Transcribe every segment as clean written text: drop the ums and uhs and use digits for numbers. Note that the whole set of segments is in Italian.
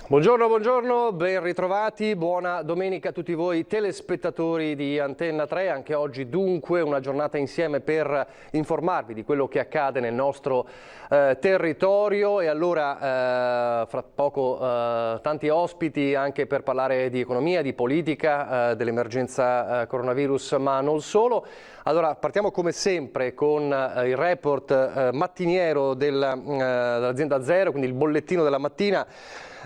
Buongiorno, buongiorno, ben ritrovati, buona domenica a tutti voi telespettatori di Antenna 3, anche oggi dunque una giornata insieme per informarvi di quello che accade nel nostro territorio e allora fra poco tanti ospiti anche per parlare di economia, di politica, dell'emergenza coronavirus ma non solo. Allora partiamo come sempre con il report mattiniero dell'azienda Zero, quindi il bollettino della mattina.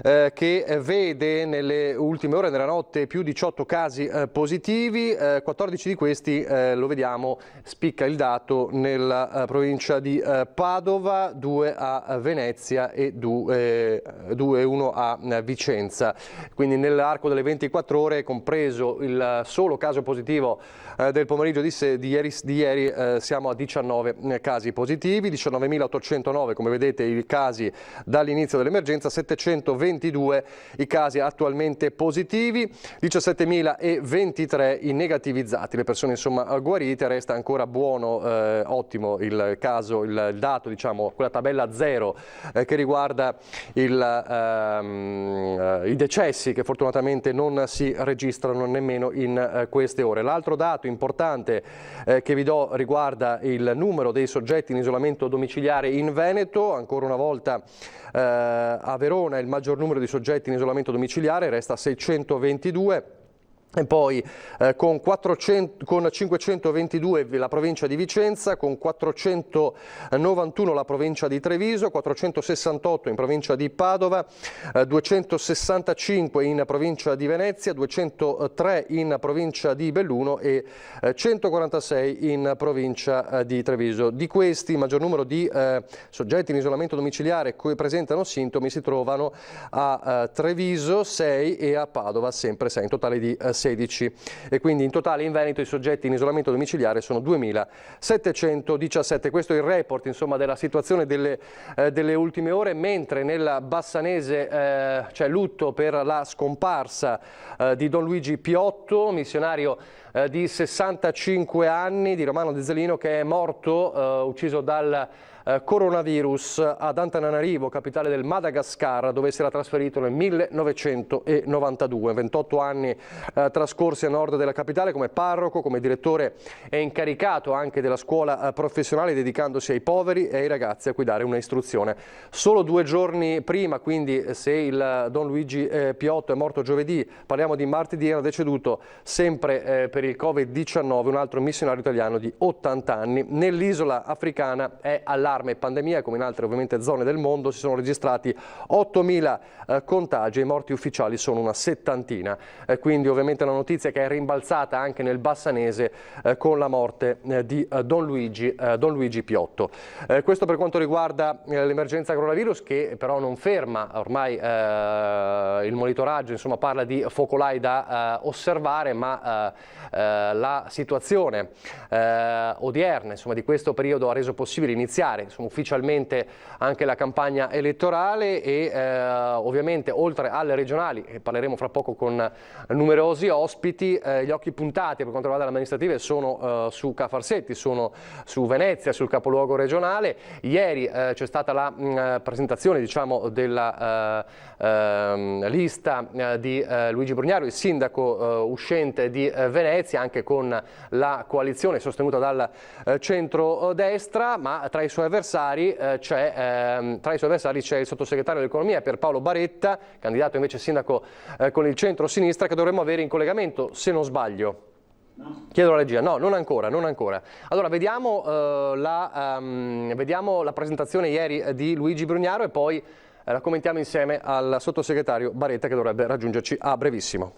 Che vede nelle ultime ore della notte più 18 casi positivi, 14 di questi, lo vediamo, spicca il dato nella provincia di Padova, 2 a Venezia e 1 a Vicenza. Quindi nell'arco delle 24 ore, compreso il solo caso positivo del pomeriggio di ieri, siamo a 19 casi positivi, 19.809 come vedete i casi dall'inizio dell'emergenza, 722 i casi attualmente positivi, 17.023 i negativizzati, le persone insomma guarite. Resta ancora buono, ottimo il dato, diciamo, quella tabella zero che riguarda i decessi, che fortunatamente non si registrano nemmeno in queste ore. L'altro dato importante che vi do riguarda il numero dei soggetti in isolamento domiciliare in Veneto. Ancora una volta a Verona il maggior numero di soggetti in isolamento domiciliare, resta 622. E poi con 522 la provincia di Vicenza, con 491 la provincia di Treviso, 468 in provincia di Padova, 265 in provincia di Venezia, 203 in provincia di Belluno e 146 in provincia di Treviso. Di questi il maggior numero di soggetti in isolamento domiciliare che presentano sintomi si trovano a Treviso 6 e a Padova sempre 6, in totale di 16, e quindi in totale in Veneto i soggetti in isolamento domiciliare sono 2.717. Questo è il report insomma della situazione delle ultime ore, mentre nella Bassanese c'è lutto per la scomparsa di Don Luigi Piotto, missionario di 65 anni, di Romano De Zelino, che è morto ucciso dal coronavirus ad Antananarivo, capitale del Madagascar, dove si era trasferito nel 1992. 28 anni trascorsi a nord della capitale come parroco, come direttore e incaricato anche della scuola professionale, dedicandosi ai poveri e ai ragazzi a cui dare una istruzione. Solo 2 giorni prima, quindi se il Don Luigi Piotto è morto giovedì, parliamo di martedì, era deceduto sempre per il Covid-19 un altro missionario italiano di 80 anni. Nell'isola africana è allarme pandemia, come in altre ovviamente zone del mondo. Si sono registrati 8.000 contagi e i morti ufficiali sono una settantina. Quindi ovviamente la notizia che è rimbalzata anche nel Bassanese con la morte di Don Luigi Piotto. Questo per quanto riguarda l'emergenza coronavirus, che però non ferma ormai il monitoraggio, insomma parla di focolai da osservare, ma la situazione odierna insomma di questo periodo ha reso possibile iniziare ufficialmente anche la campagna elettorale e ovviamente oltre alle regionali, e parleremo fra poco con numerosi ospiti, gli occhi puntati per quanto riguarda le amministrative sono su Ca' Farsetti, sono su Venezia, sul capoluogo regionale. Ieri c'è stata la presentazione, diciamo, della lista di Luigi Brugnaro, il sindaco uscente di Venezia, anche con la coalizione sostenuta dal centro-destra, ma tra i suoi avversari c'è il sottosegretario dell'economia Pierpaolo Baretta, candidato invece sindaco con il centro-sinistra, che dovremmo avere in collegamento, se non sbaglio. No. Chiedo alla regia, no, non ancora. Allora vediamo la presentazione ieri di Luigi Brugnaro e poi la commentiamo insieme al sottosegretario Baretta, che dovrebbe raggiungerci a brevissimo.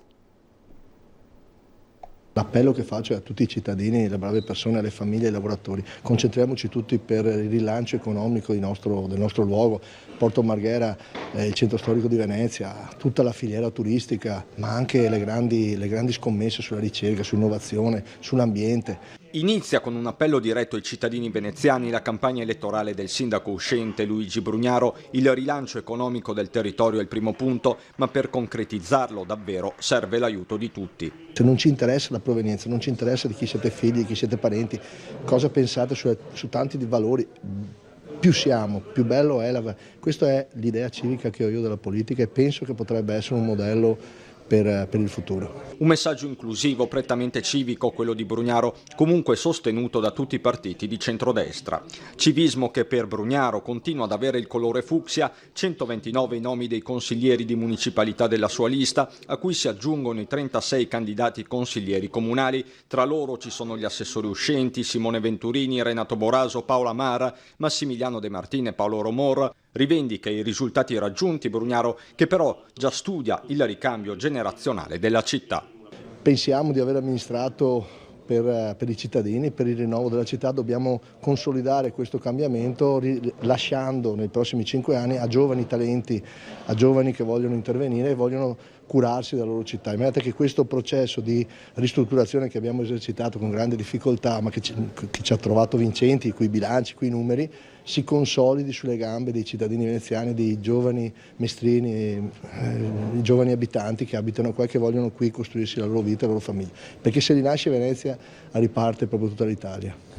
L'appello che faccio è a tutti i cittadini, le brave persone, alle famiglie e ai lavoratori. Concentriamoci tutti per il rilancio economico del nostro luogo. Porto Marghera, il centro storico di Venezia, tutta la filiera turistica, ma anche le grandi scommesse sulla ricerca, sull'innovazione, sull'ambiente. Inizia con un appello diretto ai cittadini veneziani la campagna elettorale del sindaco uscente Luigi Brugnaro. Il rilancio economico del territorio è il primo punto, ma per concretizzarlo davvero serve l'aiuto di tutti. Se non ci interessa la provenienza, non ci interessa di chi siete figli, di chi siete parenti, cosa pensate su tanti di valori, più siamo, più bello è. Questa è l'idea civica che ho io della politica e penso che potrebbe essere un modello per il futuro. Un messaggio inclusivo, prettamente civico, quello di Brugnaro, comunque sostenuto da tutti i partiti di centrodestra. Civismo che per Brugnaro continua ad avere il colore fucsia, 129 i nomi dei consiglieri di municipalità della sua lista, a cui si aggiungono i 36 candidati consiglieri comunali. Tra loro ci sono gli assessori uscenti, Simone Venturini, Renato Boraso, Paola Mara, Massimiliano De Martini e Paolo Romor. Rivendica i risultati raggiunti Brugnaro, che però già studia il ricambio generazionale della città. Pensiamo di aver amministrato per i cittadini, per il rinnovo della città. Dobbiamo consolidare questo cambiamento lasciando nei prossimi 5 anni a giovani talenti, a giovani che vogliono intervenire e vogliono curarsi della loro città, in maniera che questo processo di ristrutturazione che abbiamo esercitato con grande difficoltà ma che ci ha trovato vincenti, i cui bilanci, i cui numeri, si consolidi sulle gambe dei cittadini veneziani, dei giovani mestrini, giovani abitanti che abitano qua e che vogliono qui costruirsi la loro vita e la loro famiglia, perché se rinasce Venezia riparte proprio tutta l'Italia.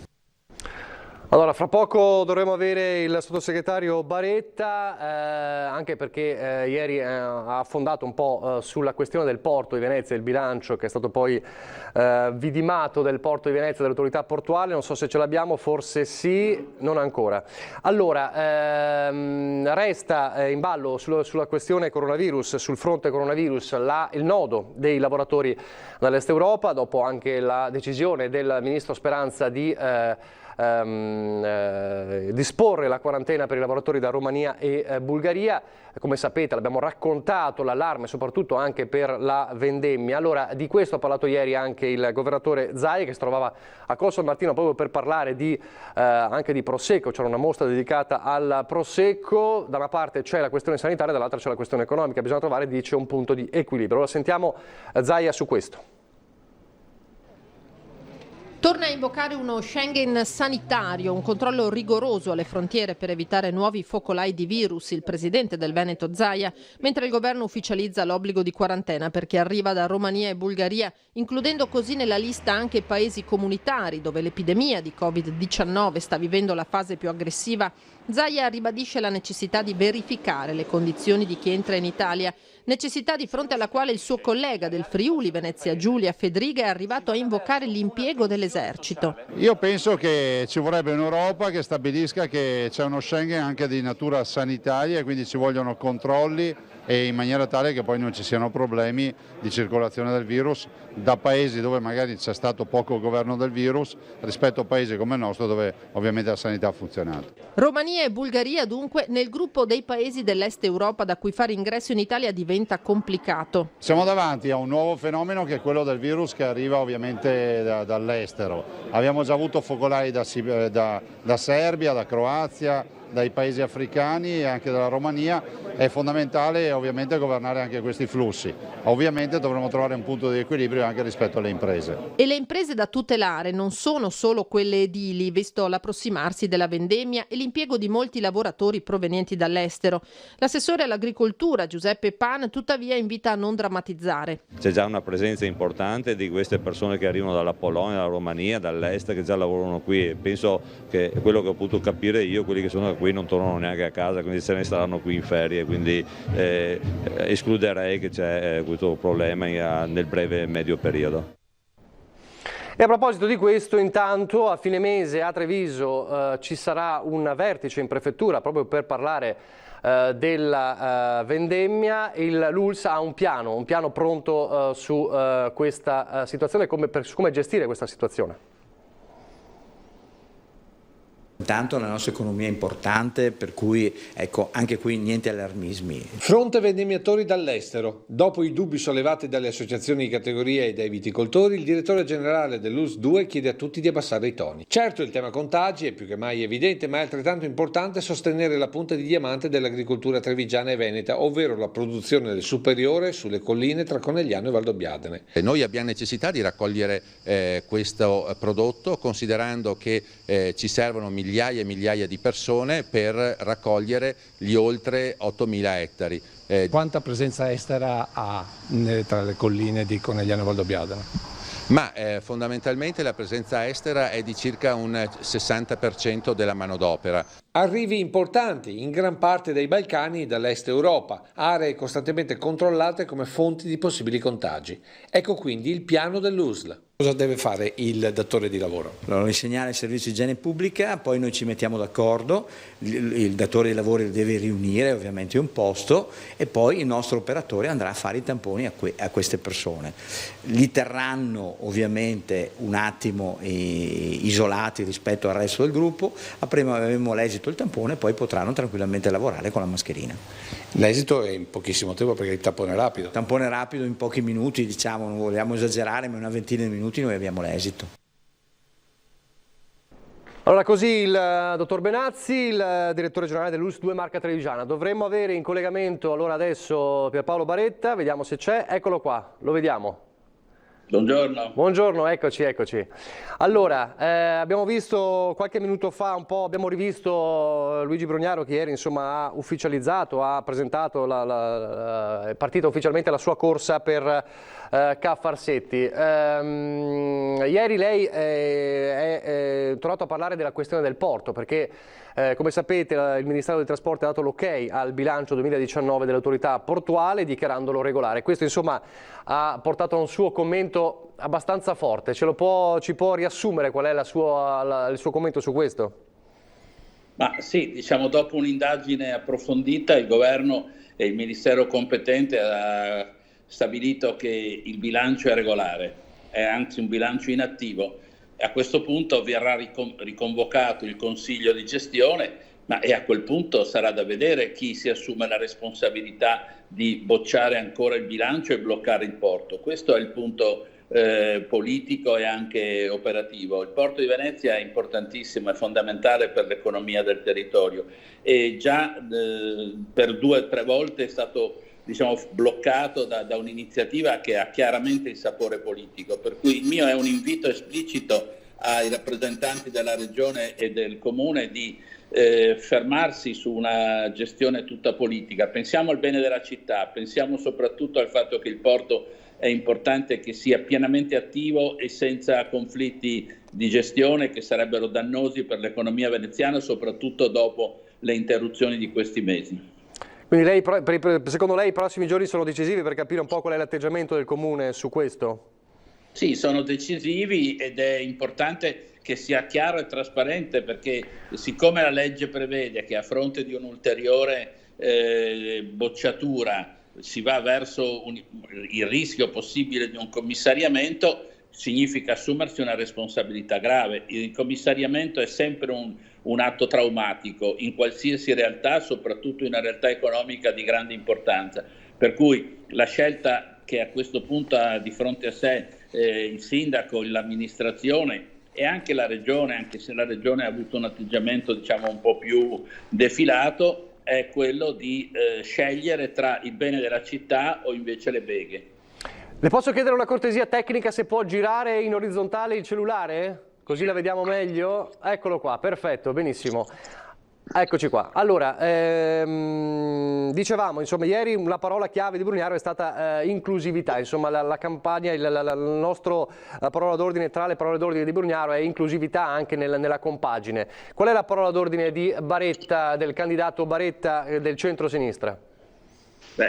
Allora, fra poco dovremo avere il sottosegretario Baretta, anche perché ieri ha affondato un po' sulla questione del porto di Venezia, il bilancio che è stato poi vidimato del porto di Venezia dall'autorità portuale. Non so se ce l'abbiamo, forse sì, non ancora. Allora, resta in ballo sulla questione coronavirus, sul fronte coronavirus, il nodo dei lavoratori dall'Est Europa, dopo anche la decisione del ministro Speranza di disporre la quarantena per i lavoratori da Romania e Bulgaria. Come sapete, l'abbiamo raccontato, l'allarme soprattutto anche per la vendemmia. Allora, di questo ha parlato ieri anche il governatore Zaia, che si trovava a Corso San Martino proprio per parlare anche di Prosecco. C'era una mostra dedicata al Prosecco. Da una parte c'è la questione sanitaria, dall'altra c'è la questione economica. Bisogna trovare, dice, un punto di equilibrio. Allora sentiamo Zaia su questo. Torna a invocare uno Schengen sanitario, un controllo rigoroso alle frontiere per evitare nuovi focolai di virus, il presidente del Veneto Zaia, mentre il governo ufficializza l'obbligo di quarantena per chi arriva da Romania e Bulgaria, includendo così nella lista anche paesi comunitari dove l'epidemia di Covid-19 sta vivendo la fase più aggressiva. Zaia ribadisce la necessità di verificare le condizioni di chi entra in Italia, necessità di fronte alla quale il suo collega del Friuli Venezia Giulia, Fedriga, è arrivato a invocare l'impiego dell'esercito. Io penso che ci vorrebbe un'Europa che stabilisca che c'è uno Schengen anche di natura sanitaria e quindi ci vogliono controlli e in maniera tale che poi non ci siano problemi di circolazione del virus da paesi dove magari c'è stato poco governo del virus rispetto a paesi come il nostro dove ovviamente la sanità ha funzionato. Romania e Bulgaria dunque nel gruppo dei paesi dell'Est Europa da cui fare ingresso in Italia diventa complicato. Siamo davanti a un nuovo fenomeno che è quello del virus che arriva ovviamente dall'estero. Abbiamo già avuto focolai da Serbia, da Croazia, dai paesi africani e anche dalla Romania. È fondamentale ovviamente governare anche questi flussi. Ovviamente dovremo trovare un punto di equilibrio anche rispetto alle imprese. E le imprese da tutelare non sono solo quelle edili, visto l'approssimarsi della vendemmia e l'impiego di molti lavoratori provenienti dall'estero. L'assessore all'agricoltura Giuseppe Pan tuttavia invita a non drammatizzare. C'è già una presenza importante di queste persone che arrivano dalla Polonia, dalla Romania, dall'est, che già lavorano qui e penso che quello che ho potuto capire io, quelli che sono qui non tornano neanche a casa, quindi se ne staranno qui in ferie, quindi escluderei che c'è questo problema nel breve e medio periodo. E a proposito di questo, intanto a fine mese a Treviso ci sarà un vertice in prefettura proprio per parlare della vendemmia. L'ULSS ha un piano pronto su questa situazione, come gestire questa situazione. Tanto la nostra economia è importante, per cui ecco, anche qui niente allarmismi. Fronte vendemmiatori dall'estero. Dopo i dubbi sollevati dalle associazioni di categoria e dai viticoltori, il direttore generale dell'US 2 chiede a tutti di abbassare i toni. Certo, il tema contagi è più che mai evidente, ma è altrettanto importante sostenere la punta di diamante dell'agricoltura trevigiana e veneta, ovvero la produzione del superiore sulle colline tra Conegliano e Valdobbiadene. Noi abbiamo necessità di raccogliere questo prodotto, considerando che ci servono migliaia e migliaia di persone per raccogliere gli oltre 8.000 ettari. Quanta presenza estera ha tra le colline di Conegliano e Valdobbiadene? Ma fondamentalmente la presenza estera è di circa un 60% della manodopera. Arrivi importanti in gran parte dai Balcani e dall'est Europa, aree costantemente controllate come fonti di possibili contagi. Ecco quindi il piano dell'USL. Cosa deve fare il datore di lavoro? Allora, insegnare il servizio di igiene pubblica, poi noi ci mettiamo d'accordo, il datore di lavoro deve riunire ovviamente un posto e poi il nostro operatore andrà a fare i tamponi a queste persone. Li terranno ovviamente un attimo isolati rispetto al resto del gruppo, avremo l'esito del tampone e poi potranno tranquillamente lavorare con la mascherina. L'esito è in pochissimo tempo perché il tampone è rapido. Tampone rapido in pochi minuti, diciamo, non vogliamo esagerare, ma in una ventina di minuti noi abbiamo l'esito. Allora, così il dottor Benazzi, il direttore generale dell'US 2 Marca Trevigiana. Dovremmo avere in collegamento allora adesso Pierpaolo Baretta, vediamo se c'è. Eccolo qua, lo vediamo. Buongiorno. Buongiorno, eccoci. Allora, abbiamo visto qualche minuto fa abbiamo rivisto Luigi Brugnaro che ieri insomma ha ufficializzato, ha presentato, è partita ufficialmente la sua corsa per Ca' Farsetti. Ieri lei è tornato a parlare della questione del porto perché come sapete il Ministero dei Trasporti ha dato l'ok al bilancio 2019 dell'autorità portuale dichiarandolo regolare. Questo insomma ha portato a un suo commento abbastanza forte. Ci può riassumere qual è il suo commento su questo? Ma sì, diciamo dopo un'indagine approfondita il governo e il Ministero competente ha stabilito che il bilancio è regolare, è anzi un bilancio inattivo. A questo punto verrà riconvocato il Consiglio di gestione, e a quel punto sarà da vedere chi si assume la responsabilità di bocciare ancora il bilancio e bloccare il porto. Questo è il punto politico e anche operativo. Il porto di Venezia è importantissimo, è fondamentale per l'economia del territorio e già per 2 o 3 volte è stato bloccato da un'iniziativa che ha chiaramente il sapore politico, per cui il mio è un invito esplicito ai rappresentanti della Regione e del Comune di fermarsi su una gestione tutta politica. Pensiamo al bene della città, pensiamo soprattutto al fatto che il porto è importante che sia pienamente attivo e senza conflitti di gestione che sarebbero dannosi per l'economia veneziana, soprattutto dopo le interruzioni di questi mesi. Quindi secondo lei i prossimi giorni sono decisivi per capire un po' qual è l'atteggiamento del Comune su questo? Sì, sono decisivi ed è importante che sia chiaro e trasparente perché siccome la legge prevede che a fronte di un'ulteriore bocciatura si va verso il rischio possibile di un commissariamento, significa assumersi una responsabilità grave. Il commissariamento è sempre un atto traumatico in qualsiasi realtà, soprattutto in una realtà economica di grande importanza. Per cui la scelta che a questo punto ha di fronte a sé il sindaco, l'amministrazione e anche la regione, anche se la regione ha avuto un atteggiamento un po' più defilato, è quello di scegliere tra il bene della città o invece le beghe. Le posso chiedere una cortesia tecnica se può girare in orizzontale il cellulare? Così la vediamo meglio. Eccolo qua, perfetto, benissimo. Eccoci qua. Allora, dicevamo, insomma, ieri la parola chiave di Brugnaro è stata inclusività. Insomma, la campagna, la parola d'ordine tra le parole d'ordine di Brugnaro è inclusività anche nella compagine. Qual è la parola d'ordine di Baretta, del candidato Baretta del centro-sinistra?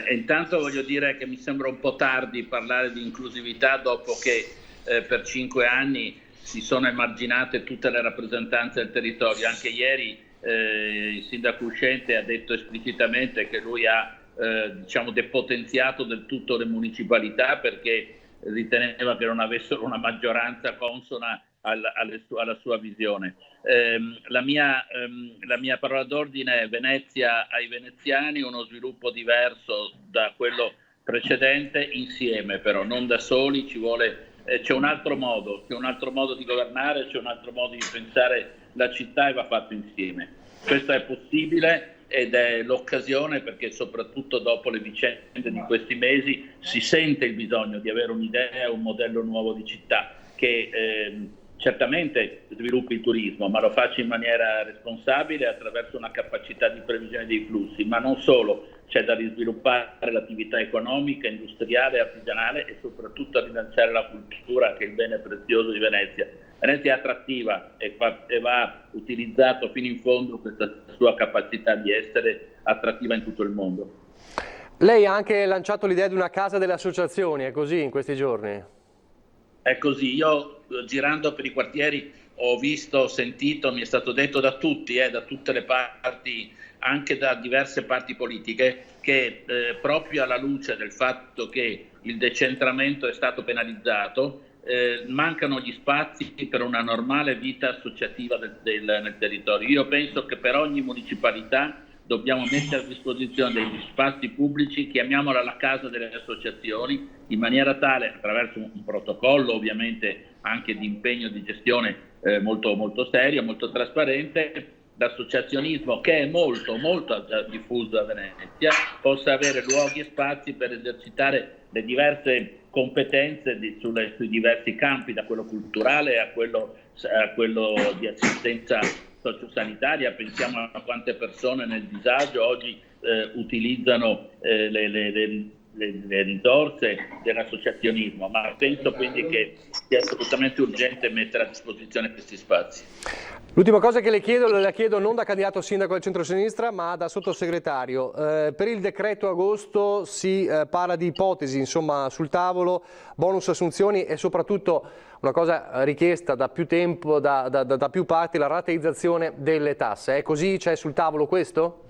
Intanto voglio dire che mi sembra un po' tardi parlare di inclusività dopo che per 5 anni si sono emarginate tutte le rappresentanze del territorio. Anche ieri il sindaco uscente ha detto esplicitamente che lui ha depotenziato del tutto le municipalità perché riteneva che non avessero una maggioranza consona alla sua visione. La mia parola d'ordine è Venezia ai veneziani, uno sviluppo diverso da quello precedente, insieme però, non da soli. C'è un altro modo di governare, c'è un altro modo di pensare la città e va fatto insieme. Questo è possibile ed è l'occasione, perché soprattutto dopo le vicende di questi mesi si sente il bisogno di avere un'idea, un modello nuovo di città che certamente sviluppi il turismo, ma lo faccia in maniera responsabile attraverso una capacità di previsione dei flussi, ma non solo. C'è da risviluppare l'attività economica, industriale, artigianale e soprattutto a rilanciare la cultura, che è il bene prezioso di Venezia. Venezia è attrattiva e va utilizzato fino in fondo questa sua capacità di essere attrattiva in tutto il mondo. Lei ha anche lanciato l'idea di una casa delle associazioni, è così in questi giorni? È così, io girando per i quartieri ho visto, sentito, mi è stato detto da tutti, da tutte le parti, anche da diverse parti politiche, che proprio alla luce del fatto che il decentramento è stato penalizzato, mancano gli spazi per una normale vita associativa nel territorio. Io penso che per ogni municipalità dobbiamo mettere a disposizione degli spazi pubblici, chiamiamola la casa delle associazioni, in maniera tale, attraverso un protocollo ovviamente anche di impegno di gestione molto, molto serio, molto trasparente, l'associazionismo, che è molto diffuso a Venezia, possa avere luoghi e spazi per esercitare le diverse competenze sui diversi campi, da quello culturale a quello di assistenza sociosanitaria. Pensiamo a quante persone nel disagio oggi utilizzano le risorse dell'associazionismo, ma penso quindi che sia assolutamente urgente mettere a disposizione questi spazi. L'ultima cosa che le chiedo non da candidato sindaco del centro-sinistra, ma da sottosegretario. Per il decreto agosto si parla di ipotesi, insomma, sul tavolo, bonus assunzioni e soprattutto una cosa richiesta da più tempo, da più parti, la rateizzazione delle tasse. È così? C'è sul tavolo questo?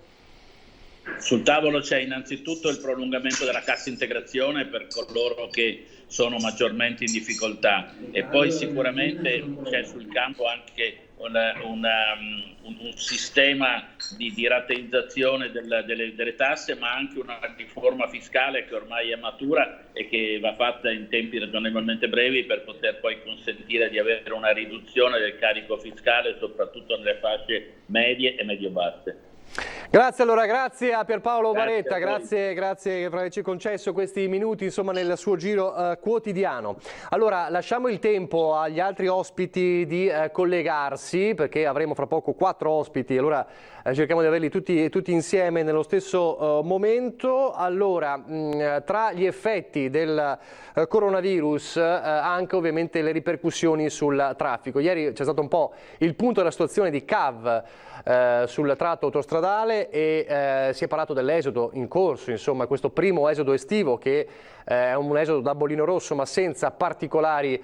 Sul tavolo c'è innanzitutto il prolungamento della cassa integrazione per coloro che sono maggiormente in difficoltà, e poi sicuramente c'è sul campo anche un sistema di rateizzazione delle tasse, ma anche una riforma fiscale che ormai è matura e che va fatta in tempi ragionevolmente brevi per poter poi consentire di avere una riduzione del carico fiscale soprattutto nelle fasce medie e medio-basse. Grazie allora, grazie a Pierpaolo Baretta, grazie per averci concesso questi minuti insomma nel suo giro quotidiano. Allora lasciamo il tempo agli altri ospiti di collegarsi, perché avremo fra poco 4 ospiti, allora cerchiamo di averli tutti insieme nello stesso momento. Allora, tra gli effetti del coronavirus anche ovviamente le ripercussioni sul traffico. Ieri c'è stato un po' il punto della situazione di CAV sul tratto autostradale e si è parlato dell'esodo in corso, insomma questo primo esodo estivo che è un esodo da bollino rosso ma senza particolari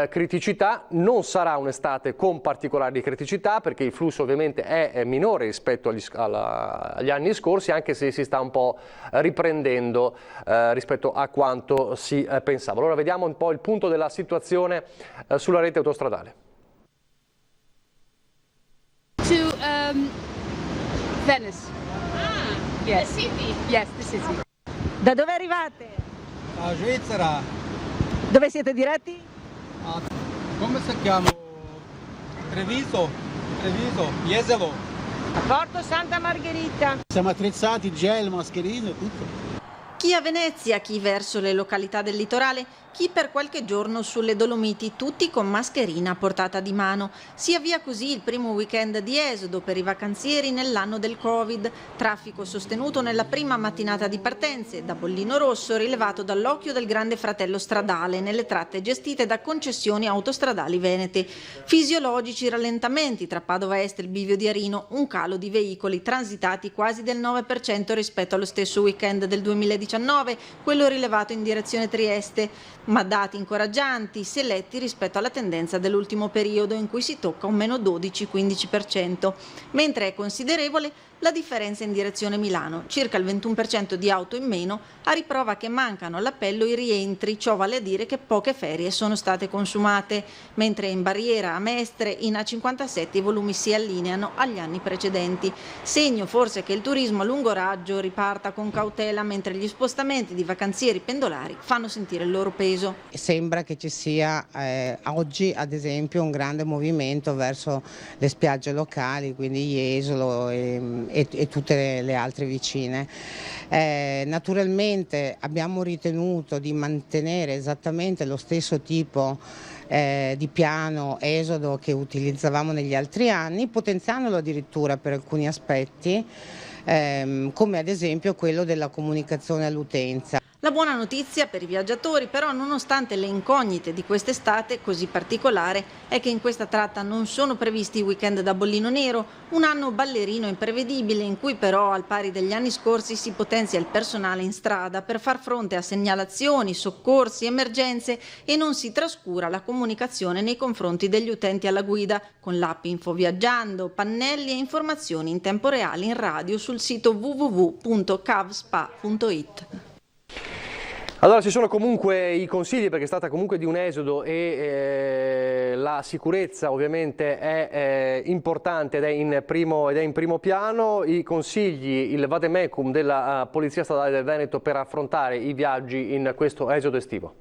criticità. Non sarà un'estate con particolari criticità perché il flusso ovviamente è minore rispetto agli anni scorsi, anche se si sta un po' riprendendo rispetto a quanto si pensava. Allora vediamo un po' il punto della situazione sulla rete autostradale. To Venice. Yes. The city. Yes, the city. Da dove arrivate? A Svizzera. Dove siete diretti? Come si chiama? Treviso, Jesolo. A Porto Santa Margherita. Siamo attrezzati, gel, mascherine, tutto. Chi a Venezia, chi verso le località del litorale, chi per qualche giorno sulle Dolomiti, tutti con mascherina a portata di mano. Si avvia così il primo weekend di esodo per i vacanzieri nell'anno del Covid. Traffico sostenuto nella prima mattinata di partenze, da bollino rosso rilevato dall'occhio del grande fratello stradale nelle tratte gestite da concessioni autostradali venete. Fisiologici rallentamenti tra Padova Est e il bivio di Arino, un calo di veicoli transitati quasi del 9% rispetto allo stesso weekend del 2019. 19, quello rilevato in direzione Trieste, ma dati incoraggianti se letti rispetto alla tendenza dell'ultimo periodo in cui si tocca un meno 12-15%, mentre è considerevole la differenza in direzione Milano, circa il 21% di auto in meno, a riprova che mancano all'appello i rientri, ciò vale a dire che poche ferie sono state consumate, mentre in barriera a Mestre in A57 i volumi si allineano agli anni precedenti. Segno forse che il turismo a lungo raggio riparta con cautela, mentre gli spostamenti di vacanzieri pendolari fanno sentire il loro peso. Sembra che ci sia oggi ad esempio un grande movimento verso le spiagge locali, quindi Jesolo e tutte le altre vicine. Naturalmente abbiamo ritenuto di mantenere esattamente lo stesso tipo di piano esodo che utilizzavamo negli altri anni, potenziandolo addirittura per alcuni aspetti, come ad esempio quello della comunicazione all'utenza. La buona notizia per i viaggiatori, però, nonostante le incognite di quest'estate così particolare, è che in questa tratta non sono previsti weekend da bollino nero, un anno ballerino imprevedibile in cui però, al pari degli anni scorsi, si potenzia il personale in strada per far fronte a segnalazioni, soccorsi, emergenze e non si trascura la comunicazione nei confronti degli utenti alla guida, con l'app Infoviaggiando, pannelli e informazioni in tempo reale in radio sul sito www.cavspa.it. Allora ci sono comunque i consigli, perché è stata comunque di un esodo e la sicurezza ovviamente è importante ed è in primo piano. I consigli, il vademecum della Polizia Stradale del Veneto per affrontare i viaggi in questo esodo estivo.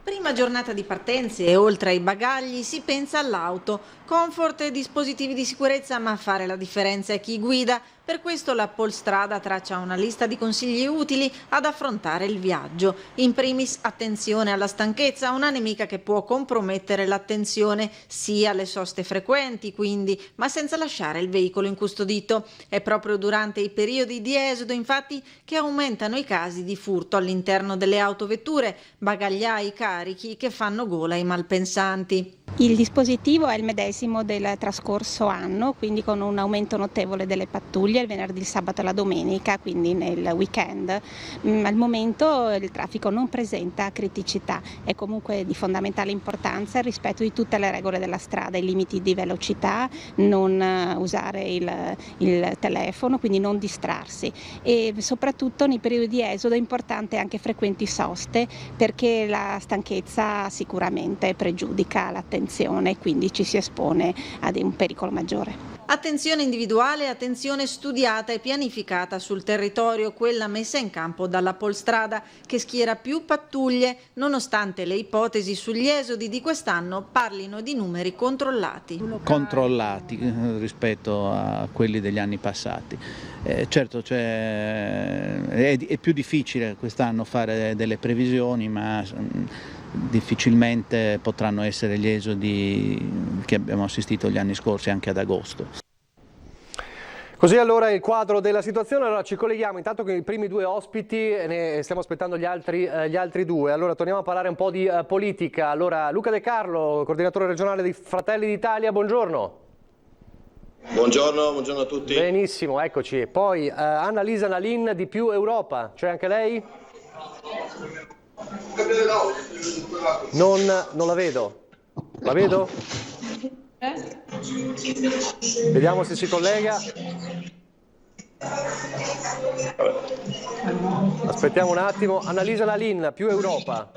Prima giornata di partenze e oltre ai bagagli si pensa all'auto, comfort e dispositivi di sicurezza, ma a fare la differenza è chi guida. Per questo la Polstrada traccia una lista di consigli utili ad affrontare il viaggio. In primis, attenzione alla stanchezza, una nemica che può compromettere l'attenzione, sia alle soste frequenti quindi, ma senza lasciare il veicolo incustodito. È proprio durante i periodi di esodo, infatti, che aumentano i casi di furto all'interno delle autovetture, bagagliai carichi che fanno gola ai malpensanti. Il dispositivo è il medesimo del trascorso anno, quindi con un aumento notevole delle pattuglie il venerdì, il sabato e la domenica, quindi nel weekend. Al momento il traffico non presenta criticità, è comunque di fondamentale importanza il rispetto di tutte le regole della strada, i limiti di velocità, non usare il telefono, quindi non distrarsi, e soprattutto nei periodi di esodo è importante anche frequenti soste, perché la stanchezza sicuramente pregiudica l'attenzione, quindi ci si espone ad un pericolo maggiore. Attenzione individuale e attenzione studiata e pianificata sul territorio, quella messa in campo dalla Polstrada, che schiera più pattuglie, nonostante le ipotesi sugli esodi di quest'anno parlino di numeri controllati. Rispetto a quelli degli anni passati. Certo, è più difficile quest'anno fare delle previsioni, ma difficilmente potranno essere gli esodi che abbiamo assistito gli anni scorsi anche ad agosto. Così allora il quadro della situazione. Allora ci colleghiamo intanto con i primi due ospiti, ne stiamo aspettando gli altri due. Allora torniamo a parlare un po' di politica. Allora Luca De Carlo, coordinatore regionale di Fratelli d'Italia, buongiorno. Buongiorno a tutti. Benissimo, eccoci. Poi Annalisa Nalin di Più Europa, c'è anche lei? Non la vedo. La vedo? Vediamo se si collega. Aspettiamo un attimo. Annalisa Nalin, Più Europa.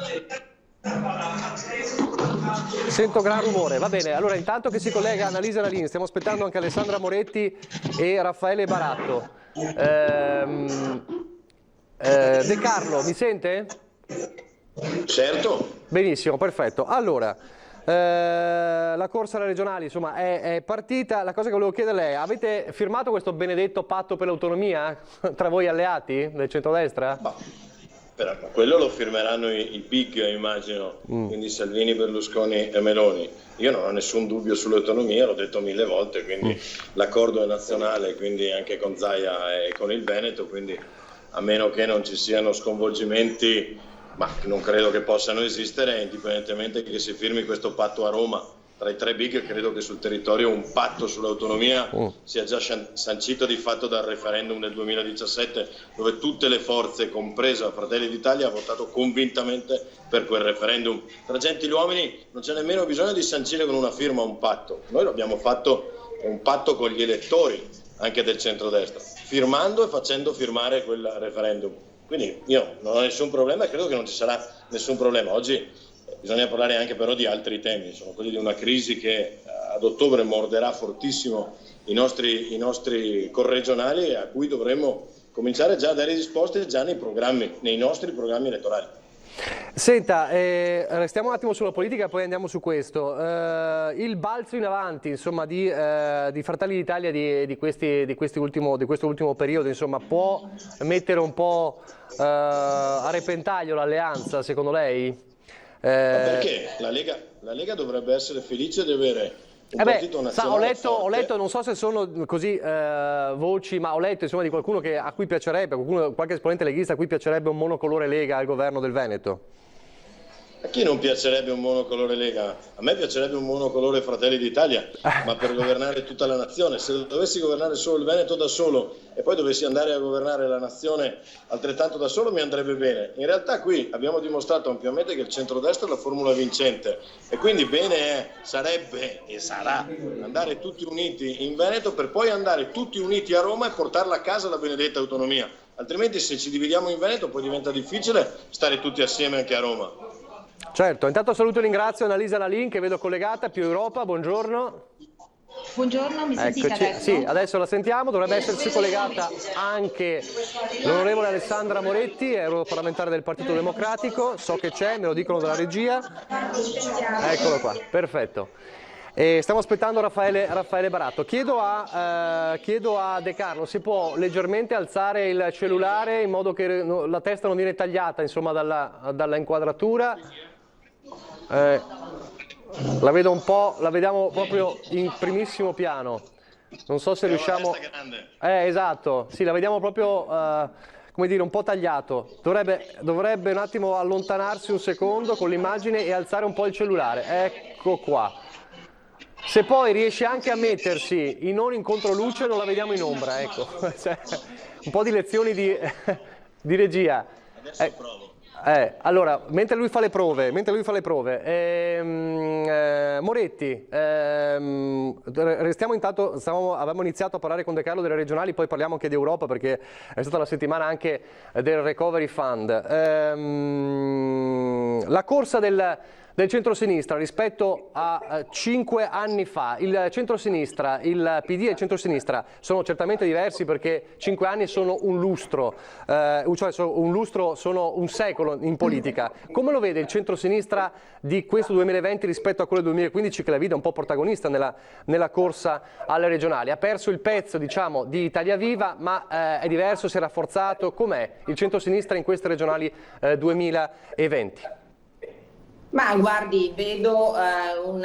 Sento gran rumore, va bene. Allora intanto che si collega Annalisa Nalin, stiamo aspettando anche Alessandra Moretti e Raffaele Baratto. De Carlo, mi sente? Certo. Benissimo, perfetto. Allora, la corsa alle regionali insomma è partita. La cosa che volevo chiederle è: avete firmato questo benedetto patto per l'autonomia tra voi alleati del centrodestra? Per quello lo firmeranno i big, immagino, quindi Salvini, Berlusconi e Meloni. Io non ho nessun dubbio sull'autonomia, l'ho detto 1000 volte, quindi l'accordo è nazionale, quindi anche con Zaia e con il Veneto, quindi a meno che non ci siano sconvolgimenti, ma non credo che possano esistere, indipendentemente che si firmi questo patto a Roma, tra i tre big credo che sul territorio un patto sull'autonomia sia già sancito di fatto dal referendum del 2017, dove tutte le forze, compresa Fratelli d'Italia, ha votato convintamente per quel referendum. Tra gentiluomini non c'è nemmeno bisogno di sancire con una firma un patto. Noi l'abbiamo fatto un patto con gli elettori anche del centrodestra, firmando e facendo firmare quel referendum. Quindi io non ho nessun problema e credo che non ci sarà nessun problema. Oggi bisogna parlare anche però di altri temi, sono quelli di una crisi che ad ottobre morderà fortissimo i nostri corregionali e a cui dovremmo cominciare già a dare risposte già nei nostri programmi elettorali. Senta, restiamo un attimo sulla politica e poi andiamo su questo. Il balzo in avanti, insomma, di Fratelli d'Italia di questo ultimo periodo, insomma, può mettere un po' a repentaglio l'alleanza, secondo lei? Ma perché? La Lega dovrebbe essere felice di avere un partito nazionale ho letto, non so se sono così voci, ma ho letto insomma di qualcuno a cui piacerebbe, qualche esponente leghista a cui piacerebbe un monocolore Lega al governo del Veneto. A chi non piacerebbe un monocolore Lega? A me piacerebbe un monocolore Fratelli d'Italia, ma per governare tutta la nazione. Se dovessi governare solo il Veneto da solo e poi dovessi andare a governare la nazione altrettanto da solo, mi andrebbe bene. In realtà qui abbiamo dimostrato ampiamente che il centrodestra è la formula vincente e quindi bene sarebbe e sarà andare tutti uniti in Veneto per poi andare tutti uniti a Roma e portarla a casa la benedetta autonomia. Altrimenti se ci dividiamo in Veneto poi diventa difficile stare tutti assieme anche a Roma. Certo, intanto saluto e ringrazio Annalisa Nalin che vedo collegata, Più Europa, buongiorno. Buongiorno, mi sentite adesso? Sì, adesso la sentiamo, dovrebbe esserci collegata anche l'onorevole Alessandra Moretti, europarlamentare del Partito Democratico, so che c'è, me lo dicono dalla regia. Eccolo qua, perfetto. Stiamo aspettando Raffaele Baratto. Chiedo a De Carlo, si può leggermente alzare il cellulare in modo che la testa non viene tagliata, insomma, dalla inquadratura? La vedo un po', la vediamo proprio in primissimo piano. Non so se riusciamo. Esatto, sì, la vediamo proprio come dire, un po' tagliato. Dovrebbe un attimo allontanarsi un secondo con l'immagine e alzare un po' il cellulare. Ecco qua. Se poi riesce anche a mettersi non in controluce non la vediamo in ombra, ecco. Un po' di lezioni di regia. Adesso provo. Allora, mentre lui fa le prove, Moretti, restiamo intanto, avevamo iniziato a parlare con De Carlo delle regionali, poi parliamo anche di Europa perché è stata la settimana anche del Recovery Fund. La corsa del centrosinistra rispetto a 5 anni fa, il centrosinistra, il PD e il centrosinistra sono certamente diversi perché 5 anni sono un lustro, sono un secolo in politica. Come lo vede il centrosinistra di questo 2020 rispetto a quello del 2015 che la vede un po' protagonista nella corsa alle regionali? Ha perso il pezzo, diciamo, di Italia Viva, ma è diverso, si è rafforzato. Com'è il centrosinistra in queste regionali 2020? Ma guardi, vedo un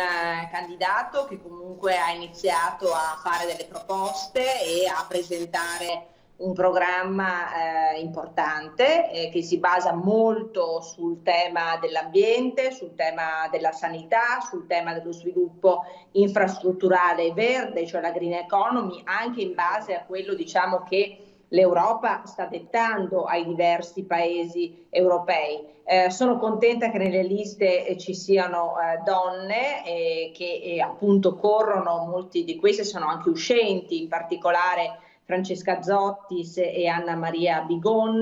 candidato che comunque ha iniziato a fare delle proposte e a presentare un programma importante che si basa molto sul tema dell'ambiente, sul tema della sanità, sul tema dello sviluppo infrastrutturale verde, cioè la green economy, anche in base a quello, diciamo, che l'Europa sta dettando ai diversi paesi europei. Sono contenta che nelle liste ci siano donne che appunto corrono, molti di queste sono anche uscenti, in particolare Francesca Zottis e Anna Maria Bigon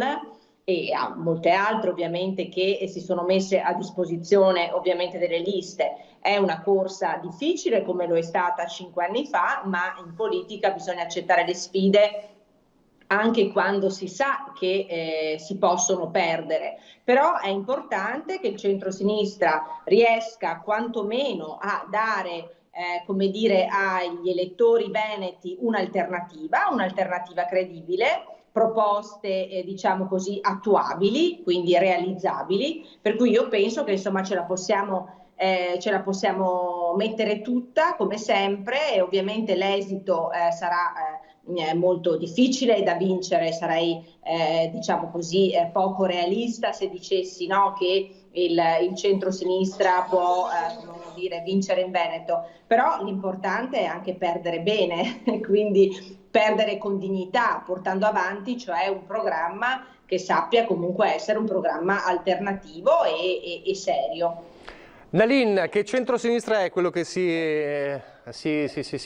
e molte altre ovviamente che si sono messe a disposizione ovviamente delle liste. È una corsa difficile come lo è stata 5 anni fa, ma in politica bisogna accettare le sfide anche quando si sa che si possono perdere. Però è importante che il centrosinistra riesca quantomeno a dare come dire, agli elettori veneti un'alternativa credibile, proposte diciamo così attuabili, quindi realizzabili, per cui io penso che insomma ce la possiamo mettere tutta come sempre e ovviamente l'esito sarà molto difficile da vincere. Sarei diciamo così poco realista se dicessi che il centro-sinistra può vincere in Veneto, però l'importante è anche perdere bene, quindi perdere con dignità, portando avanti cioè un programma che sappia comunque essere un programma alternativo e serio. Nalin, che centro-sinistra è quello che si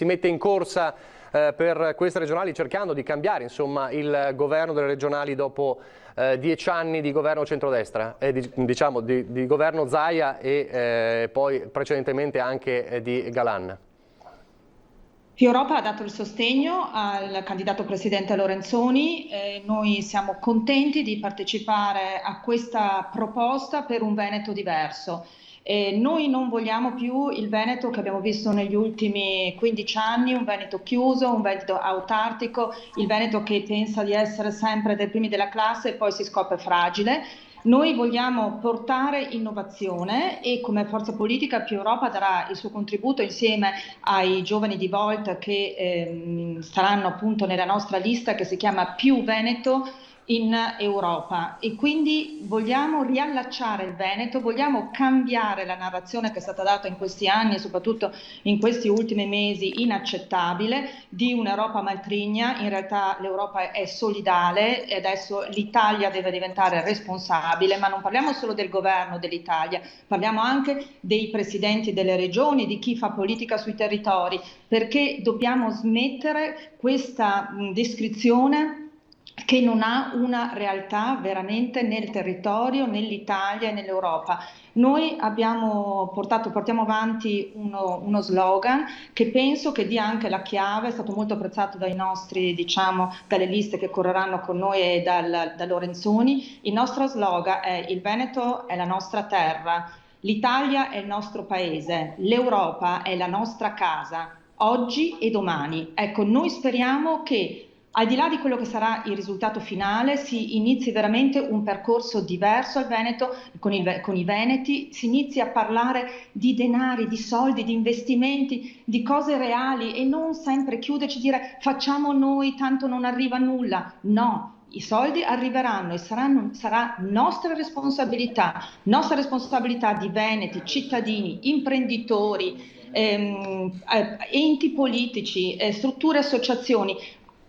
mette in corsa per queste regionali, cercando di cambiare insomma il governo delle regionali dopo 10 anni di governo centrodestra, diciamo di governo Zaia e poi precedentemente anche di Galan? Più Europa ha dato il sostegno al candidato presidente Lorenzoni e noi siamo contenti di partecipare a questa proposta per un Veneto diverso. Noi non vogliamo più il Veneto che abbiamo visto negli ultimi 15 anni, un Veneto chiuso, un Veneto autarchico, il Veneto che pensa di essere sempre dei primi della classe e poi si scopre fragile. Noi vogliamo portare innovazione e come forza politica Più Europa darà il suo contributo insieme ai giovani di Volt che saranno appunto nella nostra lista che si chiama Più Veneto in Europa, e quindi vogliamo riallacciare il Veneto, vogliamo cambiare la narrazione che è stata data in questi anni e soprattutto in questi ultimi mesi inaccettabile di un'Europa matrigna. In realtà l'Europa è solidale e adesso l'Italia deve diventare responsabile, ma non parliamo solo del governo dell'Italia, parliamo anche dei presidenti delle regioni, di chi fa politica sui territori, perché dobbiamo smettere questa descrizione che non ha una realtà veramente nel territorio, nell'Italia e nell'Europa. Noi portiamo avanti uno slogan che penso che dia anche la chiave, è stato molto apprezzato dai nostri, dalle liste che correranno con noi e da Lorenzoni. Il nostro slogan è: il Veneto è la nostra terra, l'Italia è il nostro paese, l'Europa è la nostra casa, oggi e domani. Ecco, noi speriamo che al di là di quello che sarà il risultato finale, si inizi veramente un percorso diverso al Veneto, con i veneti, si inizi a parlare di denari, di soldi, di investimenti, di cose reali e non sempre chiuderci e dire facciamo noi, tanto non arriva nulla. No, i soldi arriveranno e sarà nostra responsabilità di veneti, cittadini, imprenditori, enti politici, strutture, associazioni,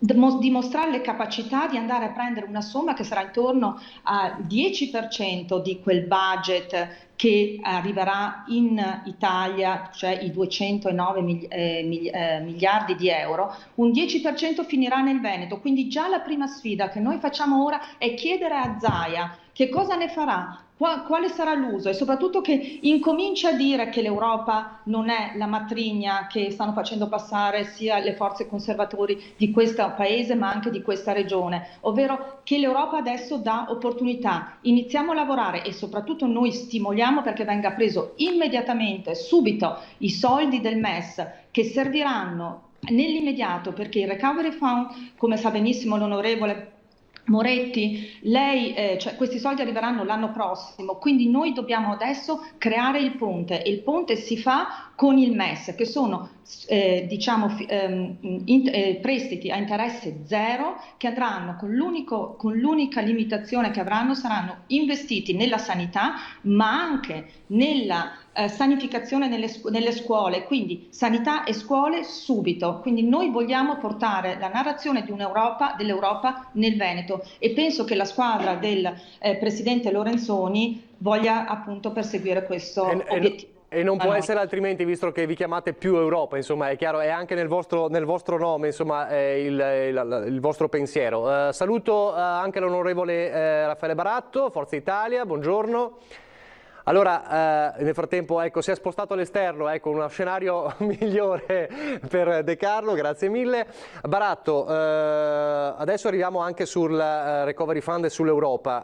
dimostrare le capacità di andare a prendere una somma che sarà intorno al 10% di quel budget che arriverà in Italia, cioè i 209 miliardi di euro, un 10% finirà nel Veneto. Quindi già la prima sfida che noi facciamo ora è chiedere a Zaia che cosa ne farà, quale sarà l'uso e soprattutto che incominci a dire che l'Europa non è la matrigna che stanno facendo passare sia le forze conservatori di questo paese ma anche di questa regione, ovvero che l'Europa adesso dà opportunità. Iniziamo a lavorare e soprattutto noi stimoliamo perché venga preso immediatamente, subito, i soldi del MES che serviranno nell'immediato, perché il Recovery Fund, come sa benissimo l'onorevole Moretti, questi soldi arriveranno l'anno prossimo, quindi noi dobbiamo adesso creare il ponte e il ponte si fa con il MES, che sono prestiti a interesse zero che andranno con l'unica limitazione che avranno, saranno investiti nella sanità ma anche nella sanificazione nelle scuole, quindi sanità e scuole subito. Quindi noi vogliamo portare la narrazione dell'Europa nel Veneto e penso che la squadra del presidente Lorenzoni voglia appunto perseguire questo obiettivo. E non può essere altrimenti, visto che vi chiamate Più Europa, insomma, è chiaro, è anche nel vostro nome, insomma, il vostro pensiero. Saluto anche l'onorevole Raffaele Baratto, Forza Italia, buongiorno. Allora, nel frattempo si è spostato all'esterno, uno scenario migliore per De Carlo, grazie mille. Baratto, adesso arriviamo anche sul Recovery Fund e sull'Europa.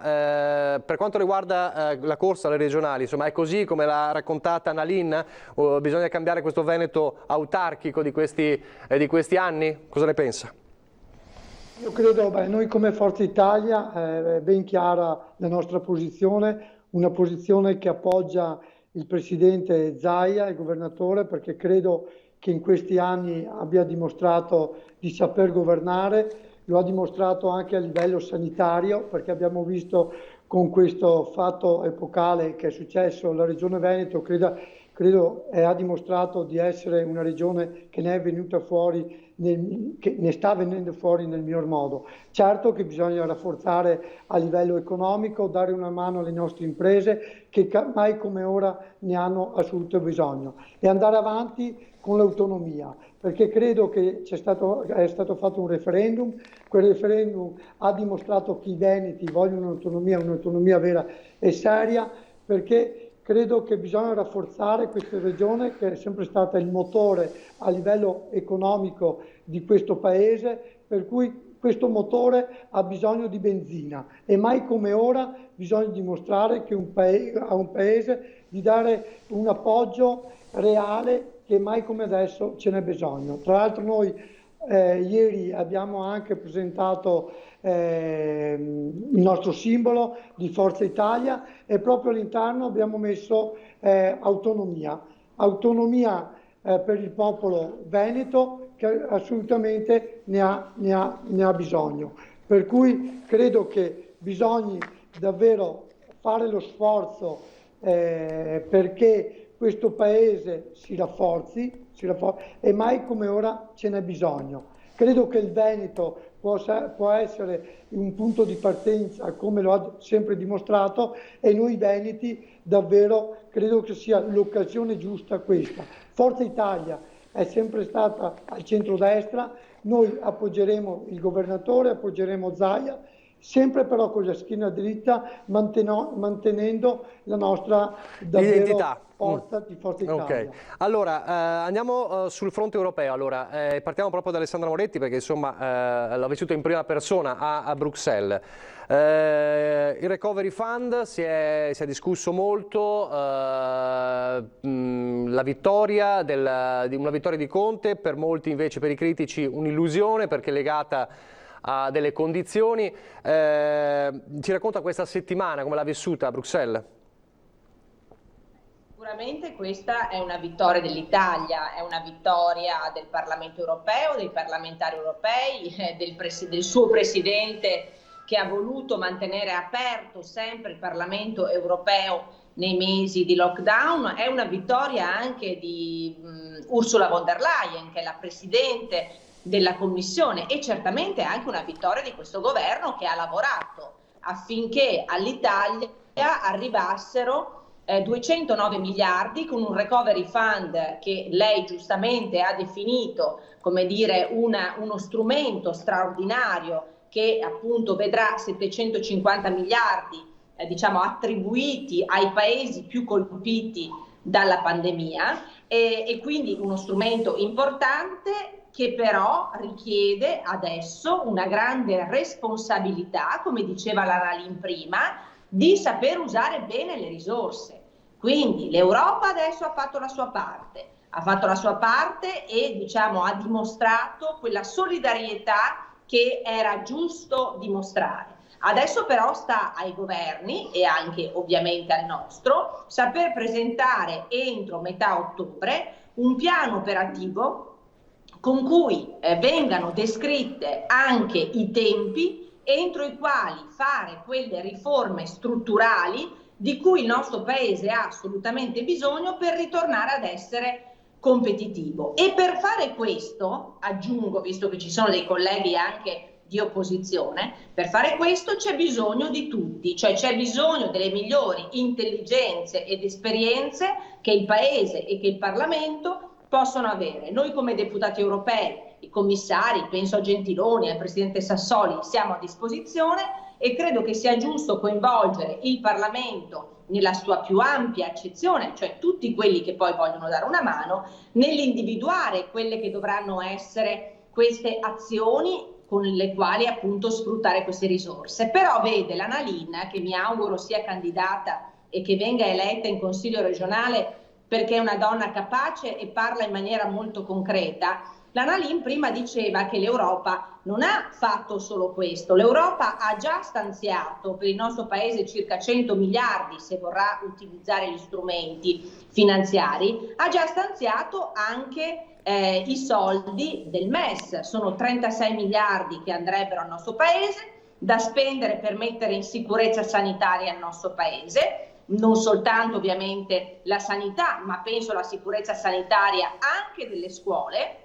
Per quanto riguarda la corsa alle regionali, insomma, è così come l'ha raccontata Nalin? O bisogna cambiare questo Veneto autarchico di questi anni? Cosa ne pensa? Io credo, noi come Forza Italia è ben chiara la nostra posizione, una posizione che appoggia il presidente Zaia, il governatore, perché credo che in questi anni abbia dimostrato di saper governare, lo ha dimostrato anche a livello sanitario, perché abbiamo visto con questo fatto epocale che è successo alla Regione Veneto, credo ha dimostrato di essere una regione che ne è venuta fuori, che ne sta venendo fuori nel miglior modo. Certo che bisogna rafforzare a livello economico, dare una mano alle nostre imprese che mai come ora ne hanno assoluto bisogno, e andare avanti con l'autonomia, perché credo che è stato fatto un referendum. Quel referendum ha dimostrato che i veneti vogliono un'autonomia vera e seria, perché credo che bisogna rafforzare questa regione che è sempre stata il motore a livello economico di questo paese, per cui questo motore ha bisogno di benzina e mai come ora bisogna dimostrare che a un paese di dare un appoggio reale, che mai come adesso ce n'è bisogno. Tra l'altro noi ieri abbiamo anche presentato il nostro simbolo di Forza Italia, e proprio all'interno abbiamo messo autonomia per il popolo veneto, che assolutamente ne ha bisogno. Per cui credo che bisogna davvero fare lo sforzo perché questo paese si rafforzi, e mai come ora ce n'è bisogno. Credo che il Veneto può essere un punto di partenza, come lo ha sempre dimostrato, e noi veneti davvero credo che sia l'occasione giusta questa. Forza Italia è sempre stata al centrodestra, noi appoggeremo il governatore, appoggeremo Zaia, sempre però con la schiena dritta, mantenendo la nostra davvero forza di Forza Italia. Okay. Allora, andiamo sul fronte europeo. Allora, partiamo proprio da Alessandra Moretti, perché insomma l'ha vissuto in prima persona a Bruxelles. Il Recovery Fund si è discusso molto, la vittoria di una vittoria di Conte, per molti invece, per i critici, un'illusione perché legata a delle condizioni. Ci racconta questa settimana come l'ha vissuta a Bruxelles? Sicuramente questa è una vittoria dell'Italia, è una vittoria del Parlamento europeo, dei parlamentari europei, del suo Presidente, che ha voluto mantenere aperto sempre il Parlamento europeo nei mesi di lockdown. È una vittoria anche di Ursula von der Leyen, che è la Presidente della Commissione, e certamente anche una vittoria di questo governo, che ha lavorato affinché all'Italia arrivassero 209 miliardi con un recovery fund che lei giustamente ha definito come dire uno strumento straordinario, che appunto vedrà 750 miliardi attribuiti ai paesi più colpiti dalla pandemia, e quindi uno strumento importante che però richiede adesso una grande responsabilità, come diceva la Ralin prima, di saper usare bene le risorse. Quindi l'Europa adesso ha fatto la sua parte e ha dimostrato quella solidarietà che era giusto dimostrare. Adesso però sta ai governi, e anche ovviamente al nostro, saper presentare entro metà ottobre un piano operativo con cui vengano descritte anche i tempi entro i quali fare quelle riforme strutturali di cui il nostro Paese ha assolutamente bisogno per ritornare ad essere competitivo. E per fare questo, aggiungo, visto che ci sono dei colleghi anche di opposizione, per fare questo c'è bisogno di tutti, cioè c'è bisogno delle migliori intelligenze ed esperienze che il Paese e che il Parlamento possono avere. Noi come deputati europei, i commissari, penso a Gentiloni, al Presidente Sassoli, siamo a disposizione, e credo che sia giusto coinvolgere il Parlamento nella sua più ampia accezione, cioè tutti quelli che poi vogliono dare una mano, nell'individuare quelle che dovranno essere queste azioni con le quali appunto sfruttare queste risorse. Però vede l'Analin, che mi auguro sia candidata e che venga eletta in Consiglio regionale perché è una donna capace e parla in maniera molto concreta, l'Analin prima diceva che l'Europa non ha fatto solo questo, l'Europa ha già stanziato per il nostro Paese circa 100 miliardi, se vorrà utilizzare gli strumenti finanziari, ha già stanziato anche i soldi del MES. Sono 36 miliardi che andrebbero al nostro paese, da spendere per mettere in sicurezza sanitaria il nostro paese, non soltanto ovviamente la sanità, ma penso alla sicurezza sanitaria anche delle scuole,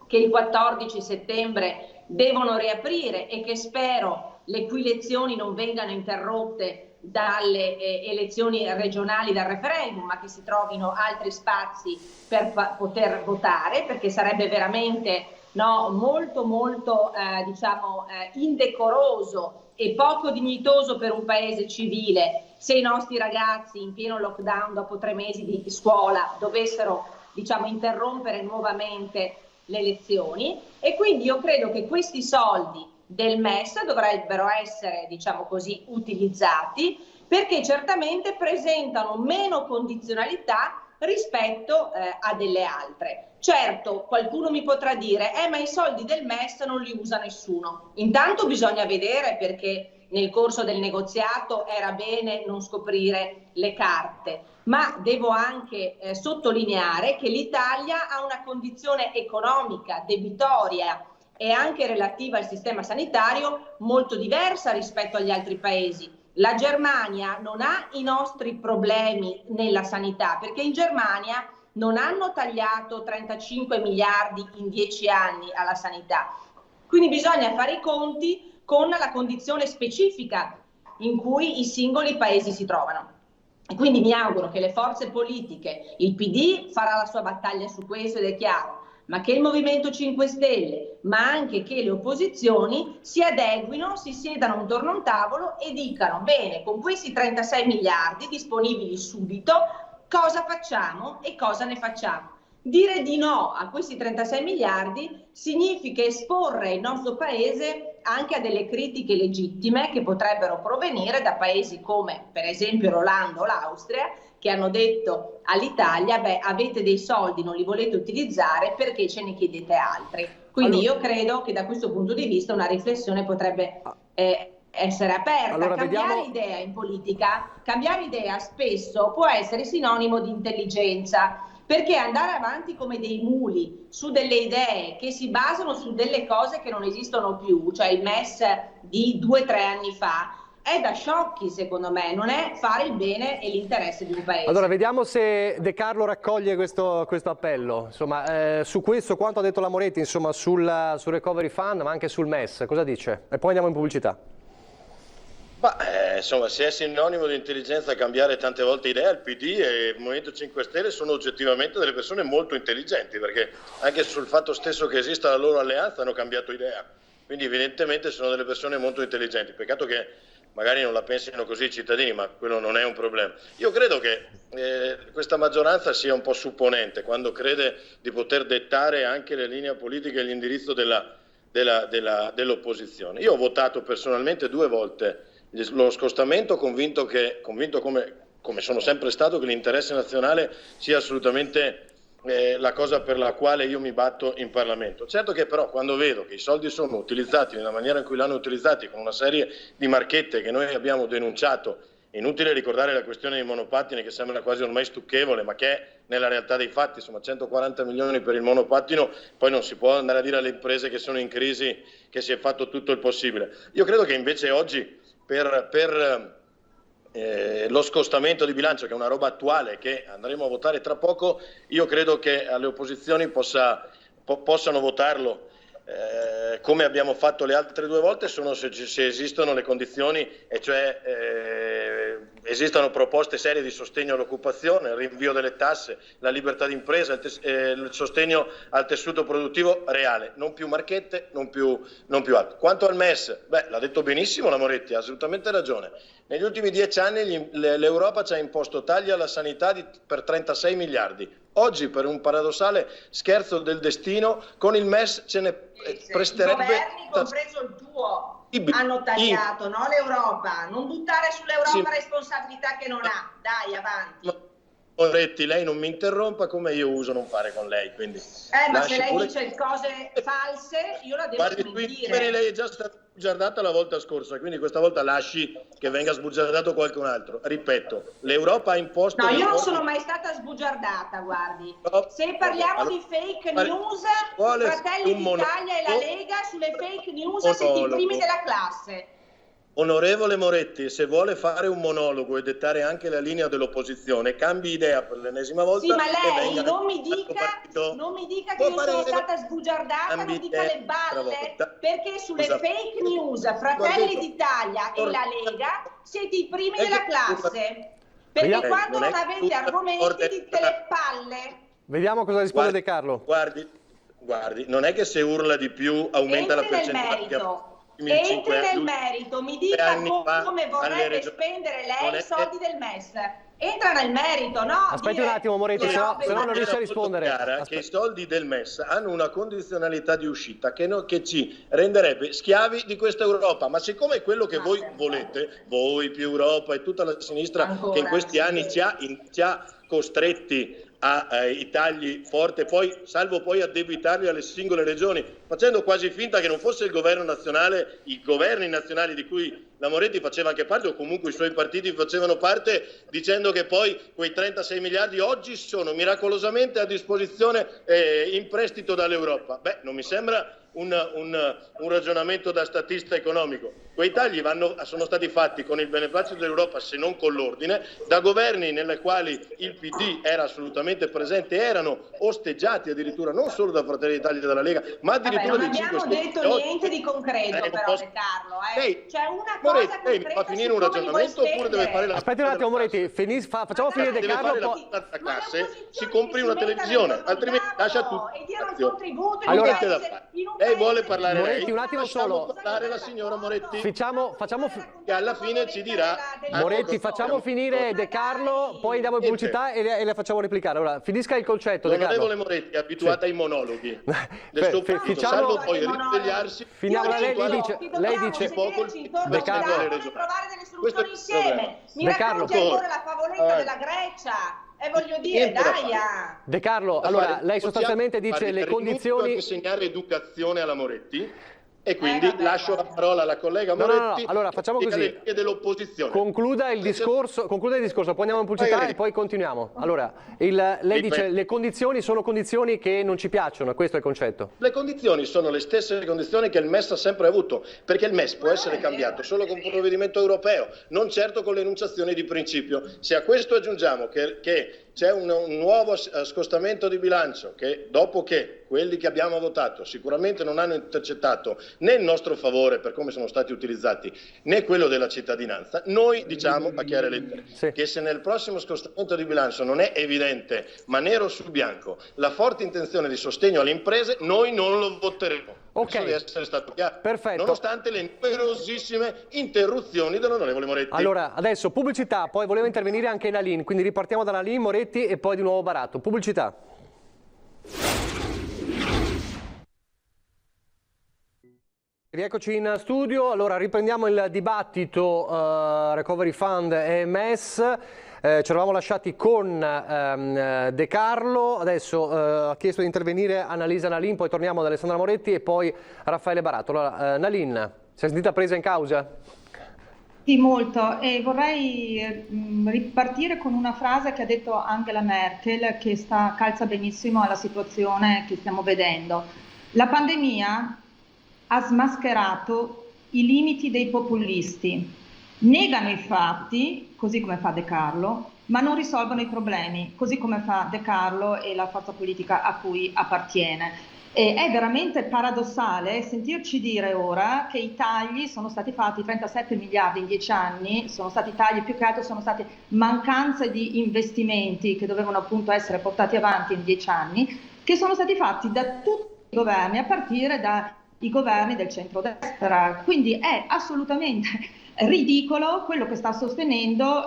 che il 14 settembre devono riaprire e che spero le cui lezioni non vengano interrotte dalle elezioni regionali, dal referendum, ma che si trovino altri spazi per poter votare, perché sarebbe veramente molto indecoroso e poco dignitoso per un paese civile se i nostri ragazzi in pieno lockdown dopo 3 mesi di scuola dovessero interrompere nuovamente le lezioni. E quindi io credo che questi soldi del MES dovrebbero essere utilizzati, perché certamente presentano meno condizionalità rispetto a delle altre. Certo, qualcuno mi potrà dire ma i soldi del MES non li usa nessuno. Intanto bisogna vedere, perché nel corso del negoziato era bene non scoprire le carte, ma devo anche sottolineare che l'Italia ha una condizione economica, debitoria e anche relativa al sistema sanitario molto diversa rispetto agli altri paesi. La Germania non ha i nostri problemi nella sanità, perché in Germania non hanno tagliato 35 miliardi in 10 anni alla sanità. Quindi bisogna fare i conti con la condizione specifica in cui i singoli paesi si trovano. E quindi mi auguro che le forze politiche, il PD farà la sua battaglia su questo ed è chiaro, ma che il Movimento 5 Stelle, ma anche che le opposizioni si adeguino, si siedano intorno a un tavolo e dicano: bene, con questi 36 miliardi disponibili subito, cosa facciamo e cosa ne facciamo? Dire di no a questi 36 miliardi significa esporre il nostro paese anche a delle critiche legittime che potrebbero provenire da paesi come per esempio l'Olanda o l'Austria, che hanno detto all'Italia: avete dei soldi, non li volete utilizzare, perché ce ne chiedete altri? Quindi io credo che da questo punto di vista una riflessione potrebbe essere aperta. Cambiare idea in politica, cambiare idea spesso può essere sinonimo di intelligenza, perché andare avanti come dei muli su delle idee che si basano su delle cose che non esistono più, cioè il MES di 2 o 3 anni fa, è da sciocchi, secondo me, non è fare il bene e l'interesse di un paese. Allora, vediamo se De Carlo raccoglie questo appello. Insomma, su questo, quanto ha detto la Moretti, insomma, sul Recovery Fund, ma anche sul MES, cosa dice? E poi andiamo in pubblicità. Insomma, se è sinonimo di intelligenza cambiare tante volte idea, il PD e il Movimento 5 Stelle sono oggettivamente delle persone molto intelligenti, perché anche sul fatto stesso che esista la loro alleanza hanno cambiato idea, quindi evidentemente sono delle persone molto intelligenti. Peccato che magari non la pensino così i cittadini, ma quello non è un problema. Io credo che questa maggioranza sia un po' supponente quando crede di poter dettare anche le linee politiche e l'indirizzo dell'opposizione. Io ho votato personalmente 2 volte lo scostamento, convinto come sono sempre stato, che l'interesse nazionale sia assolutamente la cosa per la quale io mi batto in Parlamento. Certo che però quando vedo che i soldi sono utilizzati nella maniera in cui l'hanno utilizzati, con una serie di marchette che noi abbiamo denunciato, inutile ricordare la questione dei monopattini, che sembra quasi ormai stucchevole, ma che è nella realtà dei fatti, insomma 140 milioni per il monopattino, poi non si può andare a dire alle imprese che sono in crisi che si è fatto tutto il possibile. Io credo che invece oggi per lo scostamento di bilancio, che è una roba attuale che andremo a votare tra poco, io credo che alle opposizioni possano votarlo come abbiamo fatto le altre 2 volte, solo se esistono le condizioni, e cioè esistono proposte serie di sostegno all'occupazione, il rinvio delle tasse, la libertà di impresa, il sostegno al tessuto produttivo reale, non più marchette, non più altro. Quanto al MES, l'ha detto benissimo la Moretti, ha assolutamente ragione. Negli ultimi 10 anni l'Europa ci ha imposto tagli alla sanità per 36 miliardi. Oggi, per un paradossale scherzo del destino, con il MES ce ne presterebbe... I governi, compreso il tuo, hanno tagliato, l'Europa. Non buttare sull'Europa responsabilità che non ha. Dai, avanti. Moretti, lei non mi interrompa come io uso non fare con lei, quindi ma se lei dice cose false io la devo smentire. Lei è già stata sbugiardata la volta scorsa, quindi questa volta lasci che venga sbugiardato qualcun altro. Ripeto, l'Europa ha imposto... No, io non sono mai stata sbugiardata, guardi. Se parliamo di fake news, Fratelli d'Italia e la Lega sulle fake news siete i primi della classe. Onorevole Moretti, se vuole fare un monologo e dettare anche la linea dell'opposizione, cambi idea per l'ennesima volta. Sì, ma lei non mi dica che io sono stata sbugiardata, non dica le balle, perché sulle fake news Fratelli d'Italia e la Lega siete i primi della classe. Perché quando non avete argomenti dite le palle. Vediamo cosa risponde De Carlo. Guardi, non è che se urla di più aumenta la percentuale. Entri nel merito, mi dica come vorrebbe spendere lei i soldi del MES. Entra nel merito, no? Aspetti un attimo Moretti, se no non riesce a rispondere. Che i soldi del MES hanno una condizionalità di uscita che ci renderebbe schiavi di questa Europa, ma siccome è quello che voi volete, voi più Europa e tutta la sinistra che in questi anni ci ha costretti ai tagli forti, salvo poi addebitarli alle singole regioni, facendo quasi finta che non fosse il governo nazionale, i governi nazionali di cui la Moretti faceva anche parte, o comunque i suoi partiti facevano parte, dicendo che poi quei 36 miliardi oggi sono miracolosamente a disposizione in prestito dall'Europa. Non mi sembra un ragionamento da statista economico. Quei tagli sono stati fatti con il beneplacito dell'Europa, se non con l'ordine, da governi nelle quali il PD era assolutamente presente, erano osteggiati addirittura non solo da Fratelli d'Italia e dalla Lega, ma addirittura dei 5 Stelle. Non abbiamo detto niente di concreto, però, De Carlo. C'è una cosa Moretti, fa finire un ragionamento oppure deve fare la... Aspetti un attimo Moretti, facciamo finire De Carlo, si compri una televisione, altrimenti lascia tutto. Allora, lei vuole parlare Moretti, un attimo solo. Parlare la signora Moretti. Facciamo che alla fine ci dirà. Moretti, facciamo finire De Carlo, poi diamo pubblicità e le facciamo replicare. Allora, finisca il concetto, De Carlo. L'onorevole Moretti è abituata ai monologhi. Salvo poi risvegliarsi. Lei dice De Carlo trovare delle soluzioni insieme. Mi racconti ancora la favoletta della Grecia. Voglio dire, dai! De Carlo, allora lei sostanzialmente dice le condizioni... insegnare educazione alla Moretti e quindi lascio la parola alla collega Moretti. No. Allora facciamo così. Dell'opposizione. Concluda il discorso, poi andiamo in pubblicità e poi continuiamo. Allora, lei dice le condizioni sono condizioni che non ci piacciono, questo è il concetto. Le condizioni sono le stesse condizioni che il MES ha sempre avuto, perché il MES può essere cambiato solo con un provvedimento europeo, non certo con l'enunciazione di principio. Se a questo aggiungiamo che c'è un nuovo scostamento di bilancio che dopo che quelli che abbiamo votato sicuramente non hanno intercettato né il nostro favore per come sono stati utilizzati né quello della cittadinanza, noi diciamo a chiare lettere che se nel prossimo scostamento di bilancio non è evidente ma nero su bianco la forte intenzione di sostegno alle imprese, noi non lo voteremo. Penso di essere stato chiaro. Perfetto. Nonostante le numerosissime interruzioni dell'onorevole Moretti. Allora, adesso pubblicità, poi voleva intervenire anche Nalin, quindi ripartiamo da Nalin, Moretti e poi di nuovo Baratto. Pubblicità. Rieccoci in studio, allora riprendiamo il dibattito Recovery Fund e MES. Ci eravamo lasciati con De Carlo, adesso ha chiesto di intervenire Annalisa Nalin, poi torniamo ad Alessandra Moretti e poi Raffaele Baratto. Allora, Nalin, si è sentita presa in causa? Sì, molto, e vorrei ripartire con una frase che ha detto Angela Merkel che calza benissimo alla situazione che stiamo vedendo. La pandemia ha smascherato i limiti dei populisti. Negano i fatti, così come fa De Carlo, ma non risolvono i problemi, così come fa De Carlo e la forza politica a cui appartiene. E è veramente paradossale sentirci dire ora che i tagli sono stati fatti, 37 miliardi in 10 anni, sono stati tagli, più che altro sono state mancanze di investimenti che dovevano appunto essere portati avanti in 10 anni, che sono stati fatti da tutti i governi, a partire dai governi del centrodestra. Quindi è assolutamente ridicolo quello che sta sostenendo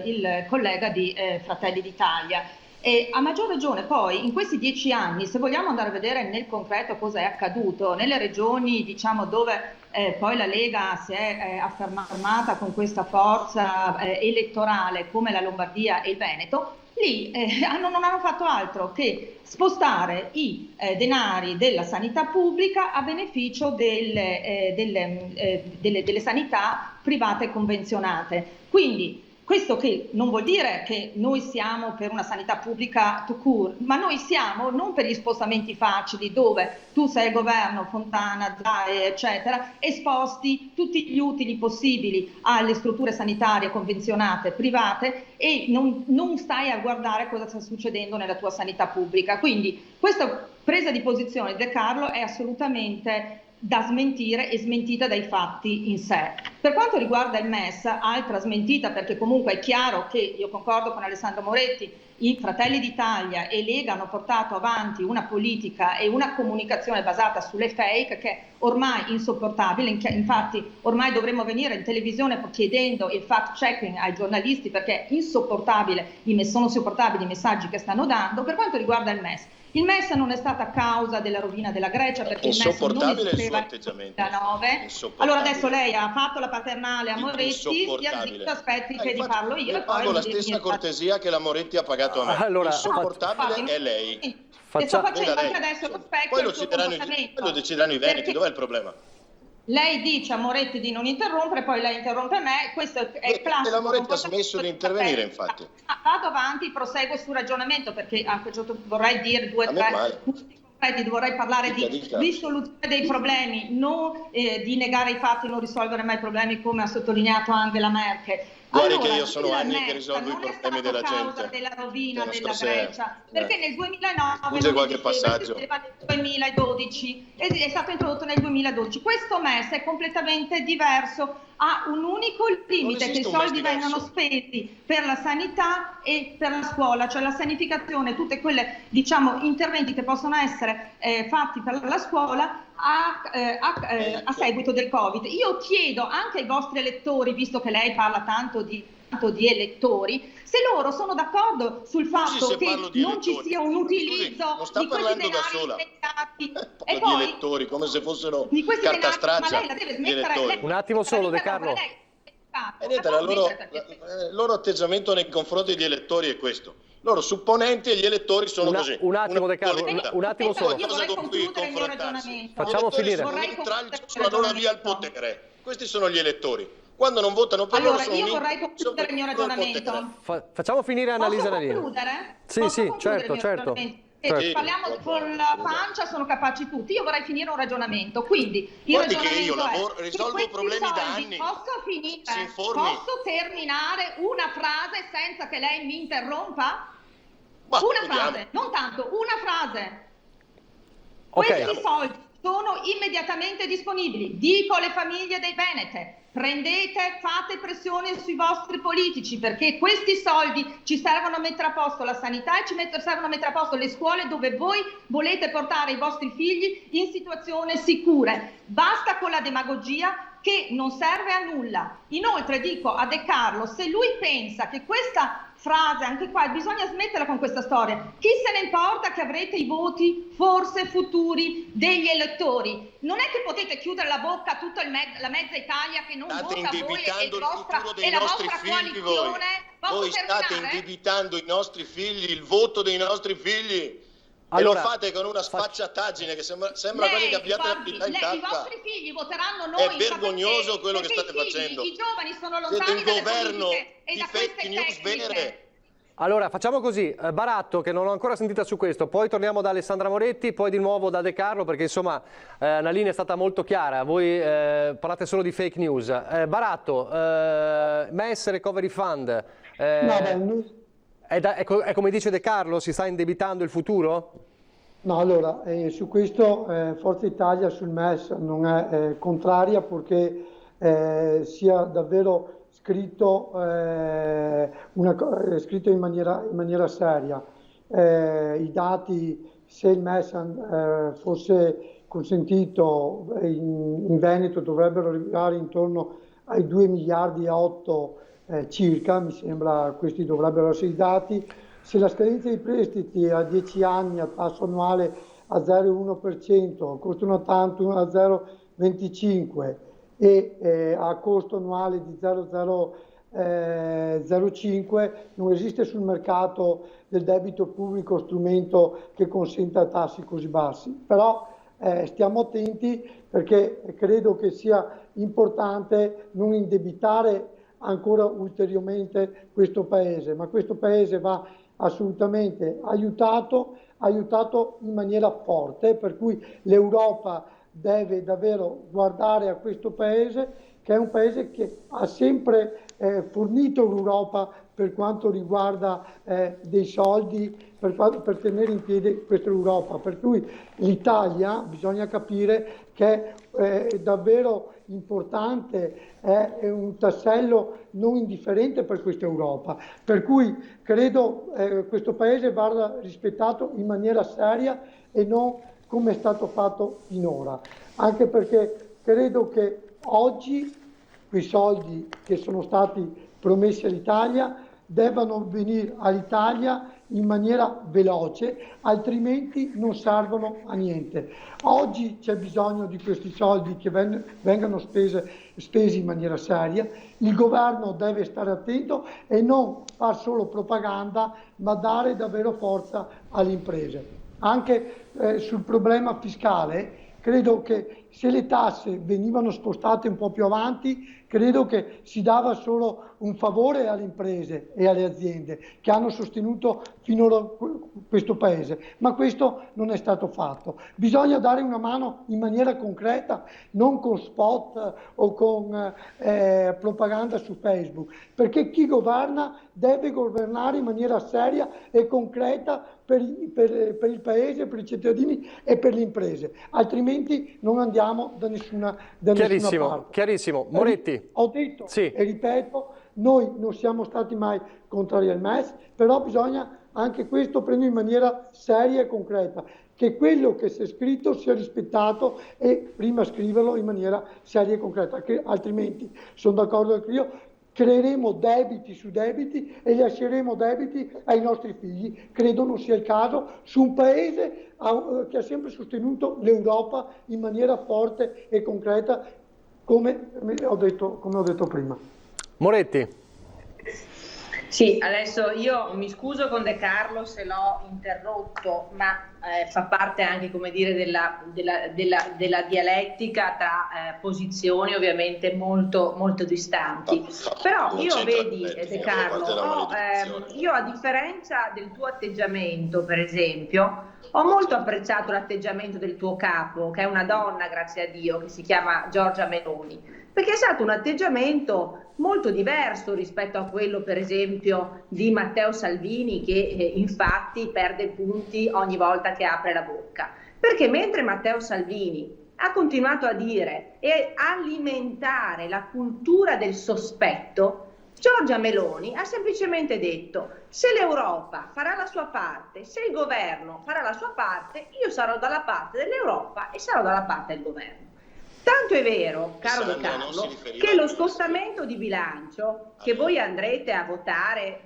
il collega di Fratelli d'Italia. E a maggior ragione poi in questi 10 anni, se vogliamo andare a vedere nel concreto cosa è accaduto nelle regioni, diciamo, dove poi la Lega si è affermata con questa forza elettorale come la Lombardia e il Veneto, lì non hanno fatto altro che spostare i denari della sanità pubblica a beneficio delle sanità private e convenzionate. Quindi questo che non vuol dire che noi siamo per una sanità pubblica tout court, ma noi siamo non per gli spostamenti facili dove tu sei il governo, Fontana, Zaia, eccetera, esposti tutti gli utili possibili alle strutture sanitarie convenzionate private e non stai a guardare cosa sta succedendo nella tua sanità pubblica. Quindi questa presa di posizione di De Carlo è assolutamente da smentire e smentita dai fatti in sé. Per quanto riguarda il MES, altra smentita, perché comunque è chiaro che, io concordo con Alessandro Moretti, i Fratelli d'Italia e Lega hanno portato avanti una politica e una comunicazione basata sulle fake che è ormai insopportabile. Infatti ormai dovremmo venire in televisione chiedendo il fact checking ai giornalisti, perché è insopportabile, sono insopportabili i messaggi che stanno dando. Per quanto riguarda il MES non è stata causa della rovina della Grecia, perché il MES non esisteva nel 2009. Allora adesso lei ha fatto la paternale a Moretti, stia zitto, aspetti che vi parlo io. Le pago la stessa cortesia che la Moretti ha pagato a me. Allora, insopportabile è lei. E sto facendo anche adesso lo specchio. Poi lo decideranno i veneti, dov'è il problema? Lei dice a Moretti di non interrompere, poi lei interrompe me, questo è classico. E la Moretti ha smesso di intervenire, infatti. Vado avanti, proseguo sul ragionamento, perché anche vorrei dire due o tre. Vorrei parlare di risoluzione dei problemi, non di negare i fatti, non risolvere mai i problemi, come ha sottolineato Angela Merkel. Guardi che io sono anni che risolvo i problemi della gente. Della rovina della Grecia, perché nel 2009 scusa qualche passaggio. Nel 2012 è stato introdotto nel 2012. Questo MES è completamente diverso, ha un unico limite, che i soldi vengano spesi per la sanità e per la scuola, cioè la sanificazione, tutte quelle interventi che possono essere fatti per la scuola a seguito del Covid. Io chiedo anche ai vostri elettori, visto che lei parla tanto di elettori, se loro sono d'accordo sul fatto che non ci sia un utilizzo di questi denari impiegati e poi di elettori, come se fossero carta straccia di elettori. Un attimo solo, De Carlo. Il loro atteggiamento nei confronti degli elettori è questo. Loro supponenti e gli elettori sono così. Un attimo, De Carlo, un attimo solo. Io vorrei concludere il mio ragionamento. Facciamo finire. Sulla loro via al potere. Questi sono gli elettori. Quando non votano per loro sono io vorrei concludere il mio ragionamento. Facciamo finire Annalisa Nalini. Posso concludere? Sì, certo. Parliamo con la pancia, sono capaci tutti. Io vorrei finire un ragionamento. Quindi il ragionamento è risolvo problemi da anni. Posso finire? Posso terminare una frase senza che lei mi interrompa? Frase, non tanto, una frase. Questi soldi sono immediatamente disponibili. Dico alle famiglie dei venete: fate pressione sui vostri politici, perché questi soldi ci servono a mettere a posto la sanità e servono a mettere a posto le scuole dove voi volete portare i vostri figli in situazioni sicure. Basta con la demagogia che non serve a nulla. Inoltre dico a De Carlo, se lui pensa che questa frase, anche qua bisogna smetterla con questa storia, chi se ne importa che avrete i voti forse futuri degli elettori? Non è che potete chiudere la bocca a tutta la mezza Italia che non vota voi e la vostra coalizione. Voi state indebitando i nostri figli, il voto dei nostri figli. Allora, e lo fate con una sfacciataggine che sembra quasi che abbiate la vita in tasca. I vostri figli voteranno noi. È vergognoso quello che state facendo. I giovani sono lontani dalle politiche e da fake news vere. Allora, facciamo così. Baratto, che non l'ho ancora sentita su questo, poi torniamo da Alessandra Moretti, poi di nuovo da De Carlo, perché insomma Nalini è stata molto chiara, voi parlate solo di fake news. Baratto, MES Recovery Fund, è come dice De Carlo, si sta indebitando il futuro? No, allora, su questo Forza Italia sul MES non è contraria, purché sia davvero scritto in maniera seria. I dati, se il MES fosse consentito in Veneto, dovrebbero arrivare intorno ai 2 miliardi e 8 circa, mi sembra, questi dovrebbero essere i dati. Se la scadenza dei prestiti a 10 anni a tasso annuale a 0,1%, costo una tantum a 0,25% e a costo annuale di 0,0 0,5, non esiste sul mercato del debito pubblico strumento che consenta tassi così bassi, però stiamo attenti perché credo che sia importante non indebitare ancora ulteriormente questo Paese, ma questo Paese va assolutamente aiutato in maniera forte, per cui l'Europa deve davvero guardare a questo Paese, che è un Paese che ha sempre fornito l'Europa per quanto riguarda dei soldi per tenere in piedi questa Europa. Per cui l'Italia, bisogna capire che è davvero importante, è un tassello non indifferente per questa Europa. Per cui credo questo Paese vada rispettato in maniera seria e non come è stato fatto finora. Anche perché credo che oggi quei soldi che sono stati promessi all'Italia debbano venire all'Italia in maniera veloce, altrimenti non servono a niente. Oggi c'è bisogno di questi soldi che vengano spesi in maniera seria, il governo deve stare attento e non far solo propaganda, ma dare davvero forza alle imprese. Anche sul problema fiscale, credo che se le tasse venivano spostate un po' più avanti, credo che si dava solo un favore alle imprese e alle aziende che hanno sostenuto finora questo Paese, ma questo non è stato fatto. Bisogna dare una mano in maniera concreta, non con spot o con propaganda su Facebook, perché chi governa deve governare in maniera seria e concreta per il Paese, per i cittadini e per le imprese, altrimenti non andiamo da nessuna parte. Chiarissimo. Moretti. Ho detto sì. E ripeto, noi non siamo stati mai contrari al MES, però bisogna anche questo prendere in maniera seria e concreta, che quello che si è scritto sia rispettato e prima scriverlo in maniera seria e concreta, che altrimenti, sono d'accordo anche io, creeremo debiti su debiti e lasceremo debiti ai nostri figli. Credo non sia il caso su un Paese che ha sempre sostenuto l'Europa in maniera forte e concreta, come ho detto prima. Moretti. Sì, adesso io mi scuso con De Carlo se l'ho interrotto, ma fa parte anche, come dire, della dialettica tra posizioni ovviamente molto, molto distanti. Però io, vedi, De Carlo, io a differenza del tuo atteggiamento, per esempio, ho molto apprezzato l'atteggiamento del tuo capo, che è una donna, grazie a Dio, che si chiama Giorgia Meloni, perché è stato un atteggiamento molto diverso rispetto a quello, per esempio, di Matteo Salvini, che infatti perde punti ogni volta che apre la bocca. Perché mentre Matteo Salvini ha continuato a dire e alimentare la cultura del sospetto, Giorgia Meloni ha semplicemente detto: se l'Europa farà la sua parte, se il governo farà la sua parte, io sarò dalla parte dell'Europa e sarò dalla parte del governo. Tanto è vero, caro De Carlo, che lo scostamento di bilancio che voi andrete a votare,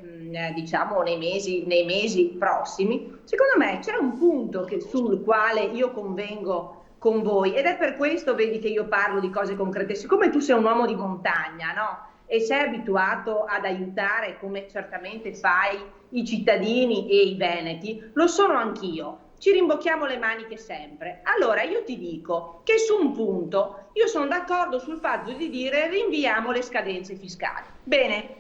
diciamo, nei mesi prossimi, secondo me c'è un punto sul quale io convengo con voi, ed è per questo, vedi, che io parlo di cose concrete. Siccome tu sei un uomo di montagna, no? E sei abituato ad aiutare, come certamente fai, i cittadini e i veneti, lo sono anch'io. Ci rimbocchiamo le maniche sempre. Allora io ti dico che su un punto io sono d'accordo sul fatto di dire rinviamo le scadenze fiscali. Bene,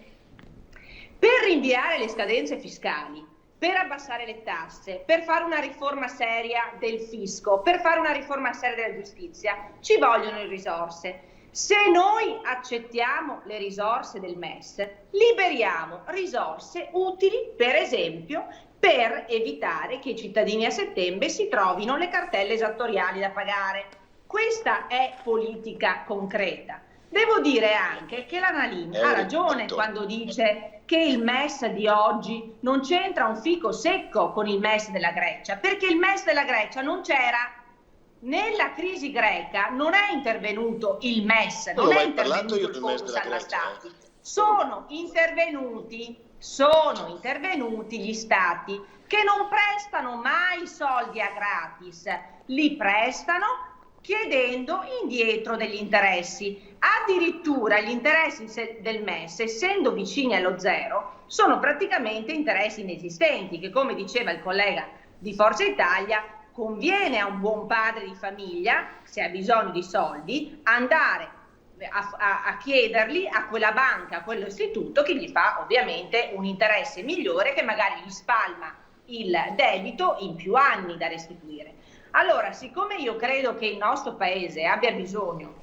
per rinviare le scadenze fiscali, per abbassare le tasse, per fare una riforma seria del fisco, per fare una riforma seria della giustizia, ci vogliono le risorse. Se noi accettiamo le risorse del MES, liberiamo risorse utili, per esempio, per evitare che i cittadini a settembre si trovino le cartelle esattoriali da pagare. Questa è politica concreta. Devo dire anche che l'Analin ha ragione quando dice che il MES di oggi non c'entra un fico secco con il MES della Grecia, perché il MES della Grecia non c'era. Nella crisi greca non è intervenuto il MES, non è intervenuto il Fondo Salva Stati. Sono intervenuti gli stati che non prestano mai soldi a gratis, li prestano chiedendo indietro degli interessi. Addirittura gli interessi del MES, essendo vicini allo zero, sono praticamente interessi inesistenti, che, come diceva il collega di Forza Italia, conviene a un buon padre di famiglia, se ha bisogno di soldi, andare a chiederli a quella banca, a quell'istituto che gli fa ovviamente un interesse migliore, che magari gli spalma il debito in più anni da restituire. Allora, siccome io credo che il nostro paese abbia bisogno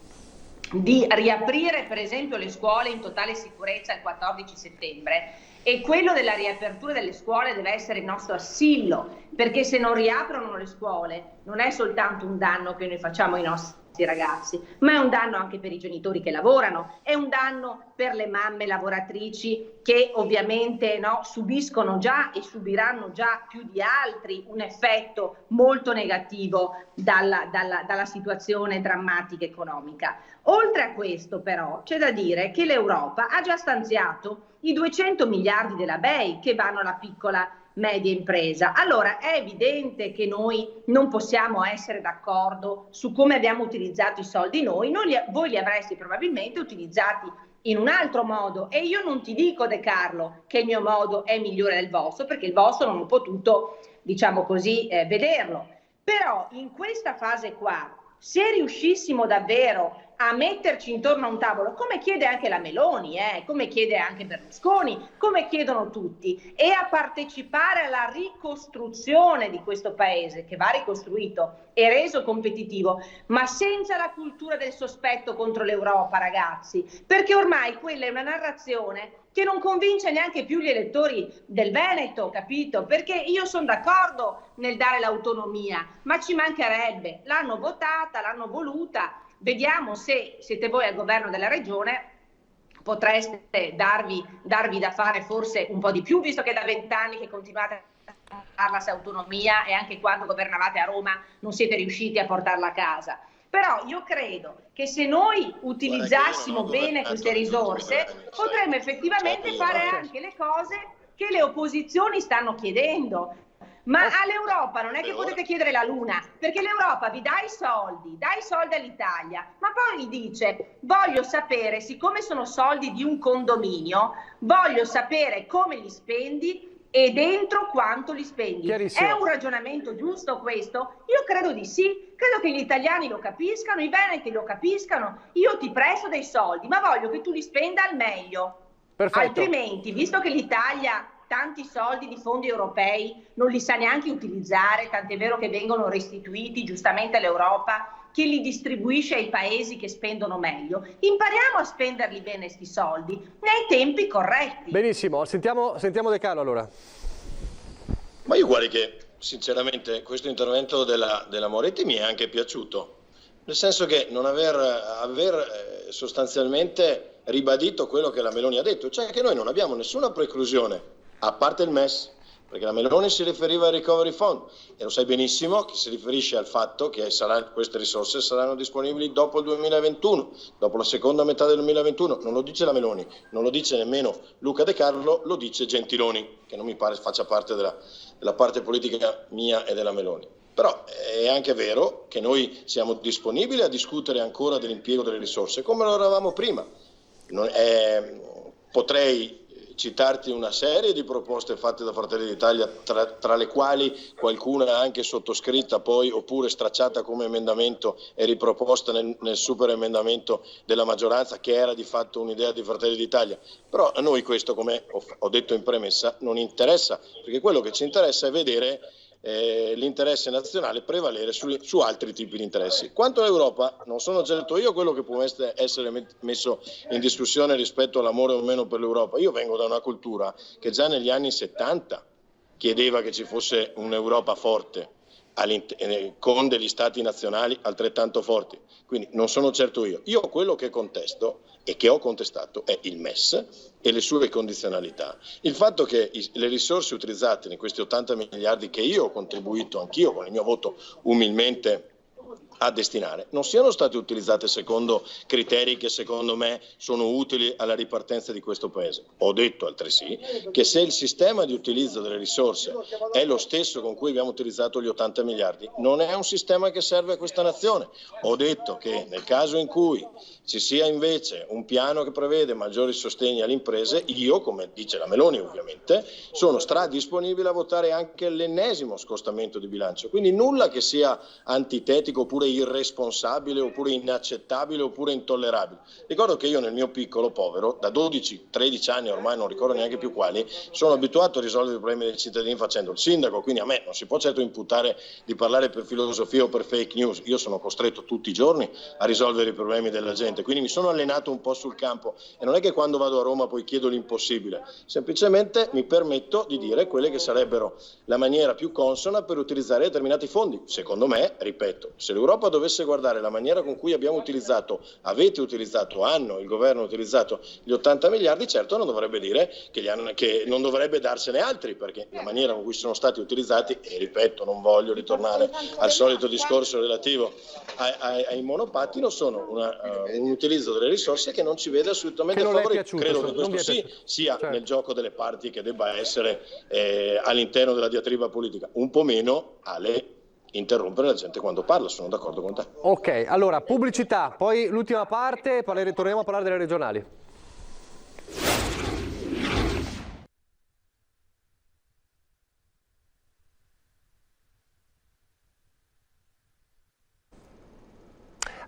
di riaprire per esempio le scuole in totale sicurezza il 14 settembre, e quello della riapertura delle scuole deve essere il nostro assillo, perché se non riaprono le scuole non è soltanto un danno che noi facciamo ai nostri ragazzi, ma è un danno anche per i genitori che lavorano, è un danno per le mamme lavoratrici che ovviamente subiscono già e subiranno già più di altri un effetto molto negativo dalla situazione drammatica economica. Oltre a questo però c'è da dire che l'Europa ha già stanziato i 200 miliardi della BEI che vanno alla piccola media impresa. Allora è evidente che noi non possiamo essere d'accordo su come abbiamo utilizzato i soldi noi voi li avreste probabilmente utilizzati in un altro modo, e io non ti dico, De Carlo, che il mio modo è migliore del vostro, perché il vostro non ho potuto, diciamo così, vederlo. Però in questa fase qua, se riuscissimo davvero a metterci intorno a un tavolo, come chiede anche la Meloni, come chiede anche Berlusconi, come chiedono tutti, e a partecipare alla ricostruzione di questo paese, che va ricostruito e reso competitivo, ma senza la cultura del sospetto contro l'Europa, ragazzi, perché ormai quella è una narrazione che non convince neanche più gli elettori del Veneto, capito? Perché io sono d'accordo nel dare l'autonomia, ma ci mancherebbe, l'hanno votata, l'hanno voluta. Vediamo se siete voi al governo della regione, potreste darvi da fare forse un po' di più, visto che da 20 anni che continuate a parlare di autonomia, e anche quando governavate a Roma non siete riusciti a portarla a casa. Però io credo che se noi utilizzassimo bene queste risorse potremmo effettivamente fare anche le cose che le opposizioni stanno chiedendo. Ma all'Europa non è che potete chiedere la luna, perché l'Europa vi dà i soldi all'Italia, ma poi gli dice: voglio sapere, siccome sono soldi di un condominio, voglio sapere come li spendi e dentro quanto li spendi. È un ragionamento giusto questo? Io credo di sì, credo che gli italiani lo capiscano, i veneti lo capiscano. Io ti presto dei soldi, ma voglio che tu li spenda al meglio. Perfetto. Altrimenti, visto che l'Italia tanti soldi di fondi europei non li sa neanche utilizzare, tant'è vero che vengono restituiti giustamente all'Europa, che li distribuisce ai paesi che spendono meglio. Impariamo a spenderli bene sti soldi nei tempi corretti. Benissimo, sentiamo De Carlo allora. Ma io guardi che sinceramente questo intervento della Moretti mi è anche piaciuto, nel senso che non aver sostanzialmente ribadito quello che la Meloni ha detto, cioè che noi non abbiamo nessuna preclusione, a parte il MES, perché la Meloni si riferiva al Recovery Fund e lo sai benissimo che si riferisce al fatto che queste risorse saranno disponibili dopo il 2021, dopo la seconda metà del 2021. Non lo dice la Meloni, non lo dice nemmeno Luca De Carlo, lo dice Gentiloni, che non mi pare faccia parte della parte politica mia e della Meloni. Però è anche vero che noi siamo disponibili a discutere ancora dell'impiego delle risorse, come lo eravamo prima. Potrei citarti una serie di proposte fatte da Fratelli d'Italia, tra le quali qualcuna anche sottoscritta poi oppure stracciata come emendamento e riproposta nel super emendamento della maggioranza, che era di fatto un'idea di Fratelli d'Italia. Però a noi questo, come ho detto in premessa, non interessa, perché quello che ci interessa è vedere l'interesse nazionale prevalere su altri tipi di interessi. Quanto all'Europa, non sono certo io quello che può essere messo in discussione rispetto all'amore o meno per l'Europa. Io vengo da una cultura che già negli anni 70 chiedeva che ci fosse un'Europa forte, con degli stati nazionali altrettanto forti. Quindi non sono certo io. Io quello che contesto e che ho contestato è il MES e le sue condizionalità. Il fatto che le risorse utilizzate in questi 80 miliardi che io ho contribuito anch'io con il mio voto umilmente a destinare non siano state utilizzate secondo criteri che secondo me sono utili alla ripartenza di questo Paese. Ho detto altresì che se il sistema di utilizzo delle risorse è lo stesso con cui abbiamo utilizzato gli 80 miliardi, non è un sistema che serve a questa nazione. Ho detto che nel caso in cui ci sia invece un piano che prevede maggiori sostegni alle imprese, io, come dice la Meloni ovviamente, sono stradisponibile a votare anche l'ennesimo scostamento di bilancio. Quindi nulla che sia antitetico oppure irresponsabile oppure inaccettabile oppure intollerabile. Ricordo che io nel mio piccolo povero, da 12-13 anni ormai non ricordo neanche più quali, sono abituato a risolvere i problemi dei cittadini facendo il sindaco, quindi a me non si può certo imputare di parlare per filosofia o per fake news. Io sono costretto tutti i giorni a risolvere i problemi della gente, quindi mi sono allenato un po' sul campo e non è che quando vado a Roma poi chiedo l'impossibile, semplicemente mi permetto di dire quelle che sarebbero la maniera più consona per utilizzare determinati fondi. Secondo me, ripeto, se l'Europa dovesse guardare la maniera con cui abbiamo utilizzato, avete utilizzato, il governo ha utilizzato gli 80 miliardi, certo non dovrebbe dire che non dovrebbe darsene altri, perché la maniera con cui sono stati utilizzati, e ripeto, non voglio ritornare al solito discorso relativo ai monopattini, sono un utilizzo delle risorse che non ci vede assolutamente favorevole. Credo che questo sì sia nel gioco delle parti che debba essere all'interno della diatriba politica, un po' meno alle interrompere la gente quando parla, sono d'accordo con te. Ok, allora pubblicità, poi l'ultima parte, torneremo a parlare delle regionali.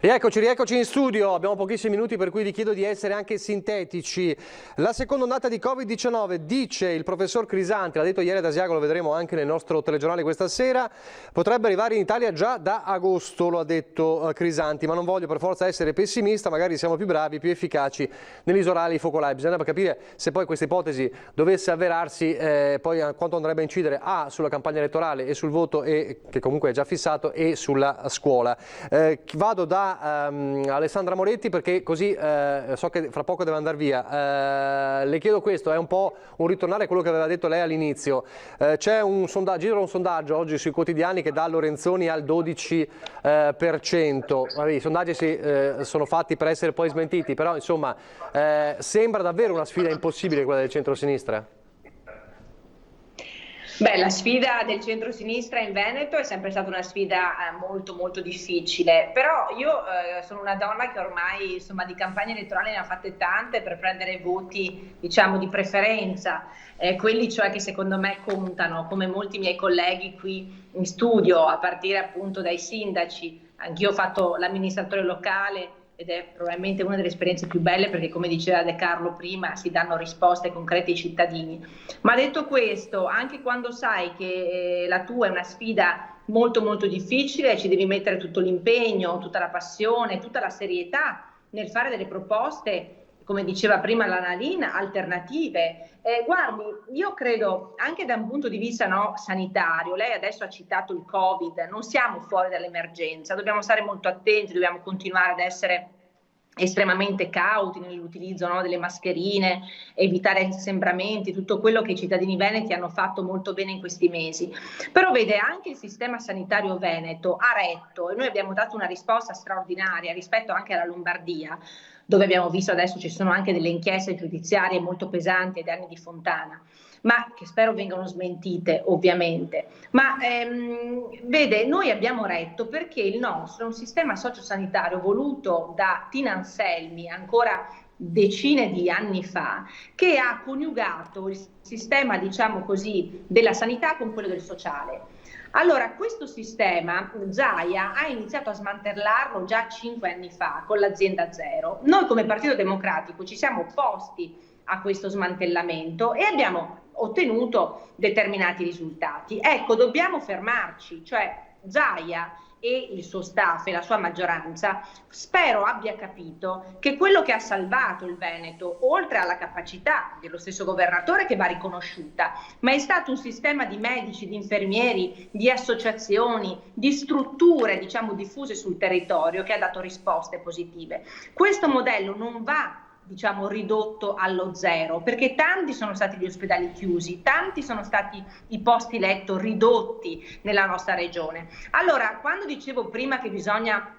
Rieccoci in studio, abbiamo pochissimi minuti per cui vi chiedo di essere anche sintetici. La seconda ondata di Covid-19, dice il professor Crisanti, l'ha detto ieri ad Asiago, lo vedremo anche nel nostro telegiornale questa sera, potrebbe arrivare in Italia già da agosto, lo ha detto Crisanti, ma non voglio per forza essere pessimista, magari siamo più bravi, più efficaci nell'isolare i focolai. Bisogna capire se poi questa ipotesi dovesse avverarsi, poi quanto andrebbe a incidere sulla campagna elettorale e sul voto, che comunque è già fissato, e sulla scuola. Vado da Alessandra Moretti perché così so che fra poco deve andare via. Le chiedo questo, è un po' un ritornare a quello che aveva detto lei all'inizio. C'è un sondaggio oggi sui quotidiani che dà Lorenzoni al 12%. I sondaggi sono fatti per essere poi smentiti, però insomma sembra davvero una sfida impossibile quella del centro-sinistra. Beh, la sfida del centro-sinistra in Veneto è sempre stata una sfida molto molto difficile, però io sono una donna che ormai di campagne elettorali ne ha fatte tante per prendere voti, diciamo, di preferenza, quelli cioè che secondo me contano, come molti miei colleghi qui in studio, a partire appunto dai sindaci. Anch'io ho fatto l'amministratore locale ed è probabilmente una delle esperienze più belle perché, come diceva De Carlo prima, si danno risposte concrete ai cittadini. Ma detto questo, anche quando sai che la tua è una sfida molto molto difficile, ci devi mettere tutto l'impegno, tutta la passione, tutta la serietà nel fare delle proposte, come diceva prima la Nalina, alternative. Guardi, io credo anche da un punto di vista sanitario, lei adesso ha citato il Covid, non siamo fuori dall'emergenza, dobbiamo stare molto attenti, dobbiamo continuare ad essere estremamente cauti nell'utilizzo delle mascherine, evitare assembramenti, tutto quello che i cittadini veneti hanno fatto molto bene in questi mesi. Però vede, anche il sistema sanitario veneto ha retto e noi abbiamo dato una risposta straordinaria rispetto anche alla Lombardia, dove abbiamo visto adesso ci sono anche delle inchieste giudiziarie molto pesanti ai danni di Fontana, ma che spero vengano smentite ovviamente. Ma vede, noi abbiamo retto perché il nostro è un sistema sociosanitario voluto da Tina Anselmi ancora decine di anni fa, che ha coniugato il sistema, diciamo così, della sanità con quello del sociale. Allora, questo sistema Zaia ha iniziato a smantellarlo già 5 anni fa con l'azienda zero. Noi come Partito Democratico ci siamo opposti a questo smantellamento e abbiamo ottenuto determinati risultati. Ecco, dobbiamo fermarci, cioè Zaia e il suo staff e la sua maggioranza spero abbia capito che quello che ha salvato il Veneto, oltre alla capacità dello stesso governatore che va riconosciuta, ma è stato un sistema di medici, di infermieri, di associazioni, di strutture, diciamo, diffuse sul territorio che ha dato risposte positive. Questo modello non va diciamo ridotto allo zero, perché tanti sono stati gli ospedali chiusi, tanti sono stati i posti letto ridotti nella nostra regione. Allora, quando dicevo prima che bisogna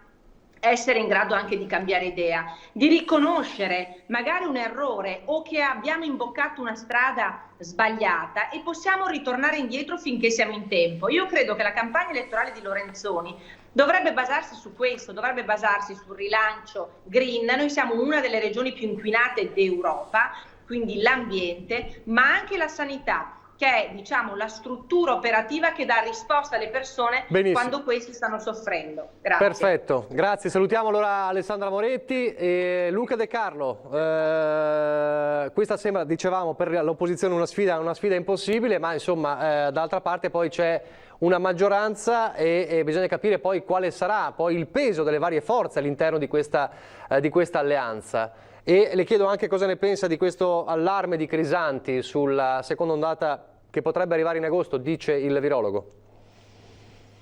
essere in grado anche di cambiare idea, di riconoscere magari un errore o che abbiamo imboccato una strada sbagliata e possiamo ritornare indietro finché siamo in tempo. Io credo che la campagna elettorale di Lorenzoni dovrebbe basarsi su questo, dovrebbe basarsi sul rilancio green. Noi siamo una delle regioni più inquinate d'Europa, quindi l'ambiente, ma anche la sanità, che è, diciamo, la struttura operativa che dà risposta alle persone quando questi stanno soffrendo. Grazie. Perfetto, grazie. Salutiamo allora Alessandra Moretti e Luca De Carlo. Questa sembra, dicevamo, per l'opposizione una sfida impossibile, ma insomma d'altra parte poi c'è una maggioranza e bisogna capire poi quale sarà poi il peso delle varie forze all'interno di questa alleanza. E le chiedo anche cosa ne pensa di questo allarme di Crisanti sulla seconda ondata che potrebbe arrivare in agosto, dice il virologo.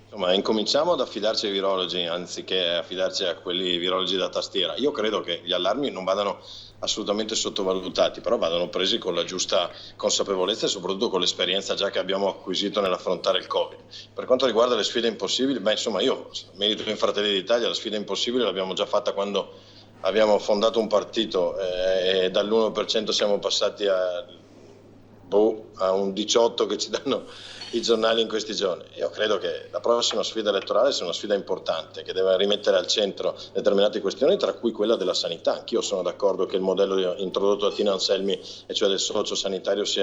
Insomma, incominciamo ad affidarci ai virologi anziché affidarci a quelli virologi da tastiera. Io credo che gli allarmi non vadano assolutamente sottovalutati, però vadano presi con la giusta consapevolezza e soprattutto con l'esperienza già che abbiamo acquisito nell'affrontare il Covid. Per quanto riguarda le sfide impossibili, insomma, io milito in Fratelli d'Italia, la sfida impossibile l'abbiamo già fatta quando abbiamo fondato un partito e dall'1% siamo passati a un 18% che ci danno i giornali in questi giorni. Io credo che la prossima sfida elettorale sia una sfida importante che deve rimettere al centro determinate questioni, tra cui quella della sanità. Anch'io sono d'accordo che il modello introdotto da Tina Anselmi, e cioè del socio sanitario, si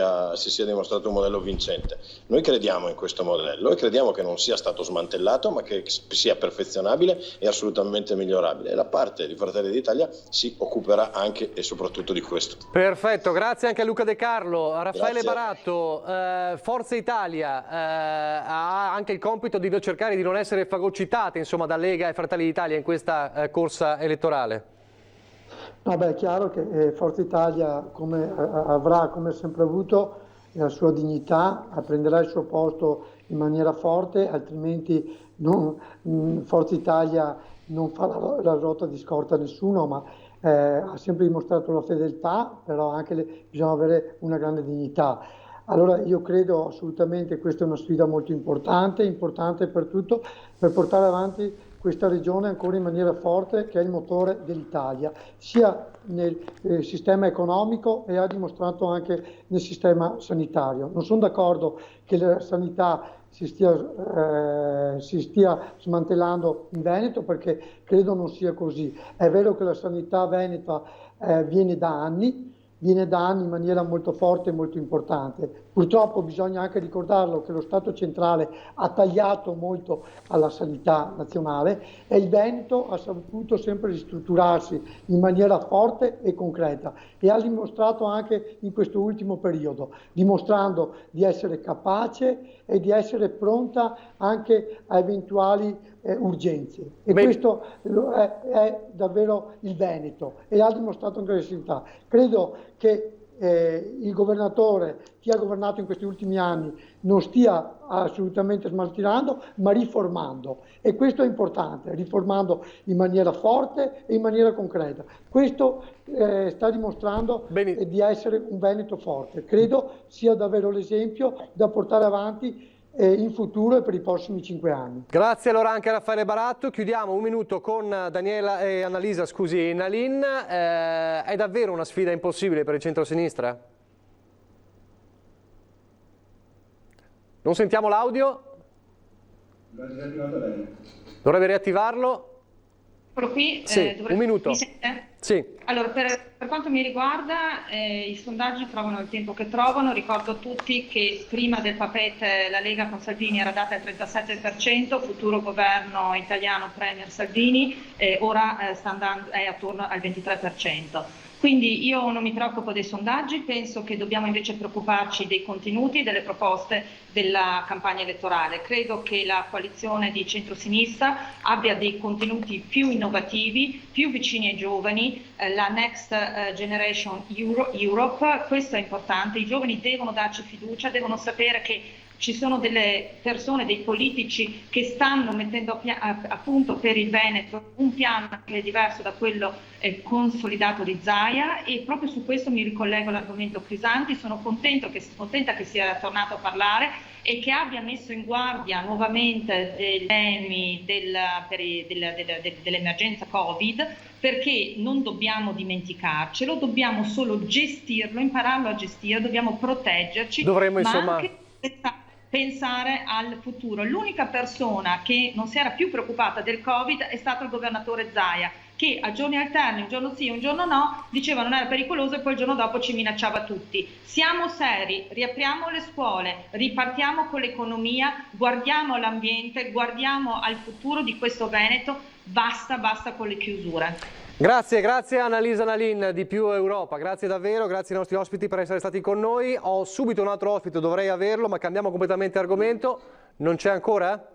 sia dimostrato un modello vincente. Noi crediamo in questo modello e crediamo che non sia stato smantellato, ma che sia perfezionabile e assolutamente migliorabile. E la parte di Fratelli d'Italia si occuperà anche e soprattutto di questo. Perfetto, grazie anche a Luca De Carlo. Raffaele Grazie. Baratto, Forza Italia ha anche il compito di cercare di non essere fagocitate, insomma, da Lega e Fratelli d'Italia in questa corsa elettorale. No, beh, è chiaro che Forza Italia avrà, come sempre avuto, la sua dignità, prenderà il suo posto in maniera forte, altrimenti Forza Italia non fa la rotta di scorta a nessuno, ma ha sempre dimostrato la fedeltà, però anche bisogna avere una grande dignità. Allora io credo assolutamente che questa è una sfida molto importante per tutto, per portare avanti questa regione ancora in maniera forte, che è il motore dell'Italia, sia nel sistema economico e ha dimostrato anche nel sistema sanitario. Non sono d'accordo che la sanità si stia smantellando in Veneto, perché credo non sia così. È vero che la sanità veneta viene da anni in maniera molto forte e molto importante. Purtroppo bisogna anche ricordarlo che lo Stato centrale ha tagliato molto alla sanità nazionale e il Veneto ha saputo sempre ristrutturarsi in maniera forte e concreta e ha dimostrato anche in questo ultimo periodo, dimostrando di essere capace e di essere pronta anche a eventuali urgenze. E questo è davvero il Veneto e ha dimostrato anche la sanità. Credo che il governatore, chi ha governato in questi ultimi anni, non stia assolutamente smaltirando, ma riformando. E questo è importante, riformando in maniera forte e in maniera concreta. Questo sta dimostrando di essere un Veneto forte. Credo sia davvero l'esempio da portare avanti in futuro e per i prossimi 5 anni. Grazie allora anche a Raffaele Baratto. Chiudiamo un minuto con Daniela e Annalisa Nalin. È davvero una sfida impossibile per il centro-sinistra? Non sentiamo l'audio? Dovrebbe riattivarlo? Eccolo qui. Sì, un minuto. Mi sente? Sì. Allora, per quanto mi riguarda, i sondaggi trovano il tempo che trovano. Ricordo a tutti che prima del papete la Lega con Salvini era data al 37%, futuro governo italiano Premier Salvini, ora è attorno al 23%. Quindi io non mi preoccupo dei sondaggi, penso che dobbiamo invece preoccuparci dei contenuti, delle proposte della campagna elettorale. Credo che la coalizione di centrosinistra abbia dei contenuti più innovativi, più vicini ai giovani, la Next Generation Europe, questo è importante, i giovani devono darci fiducia, devono sapere che ci sono delle persone, dei politici che stanno mettendo a punto per il Veneto un piano che è diverso da quello consolidato di Zaia, e proprio su questo mi ricollego all'argomento Crisanti. Sono contenta che sia tornato a parlare e che abbia messo in guardia nuovamente dei temi dell'emergenza Covid, perché non dobbiamo dimenticarcelo, dobbiamo solo gestirlo, impararlo a gestire, dobbiamo proteggerci, Dovremmo, ma anche pensare al futuro. L'unica persona che non si era più preoccupata del Covid è stato il governatore Zaia, che a giorni alterni, un giorno sì, un giorno no, diceva non era pericoloso e poi il giorno dopo ci minacciava tutti. Siamo seri, riapriamo le scuole, ripartiamo con l'economia, guardiamo l'ambiente, guardiamo al futuro di questo Veneto, basta con le chiusure. Grazie Annalisa Nalin di Più Europa, grazie davvero, grazie ai nostri ospiti per essere stati con noi. Ho subito un altro ospite, dovrei averlo, ma cambiamo completamente argomento. Non c'è ancora?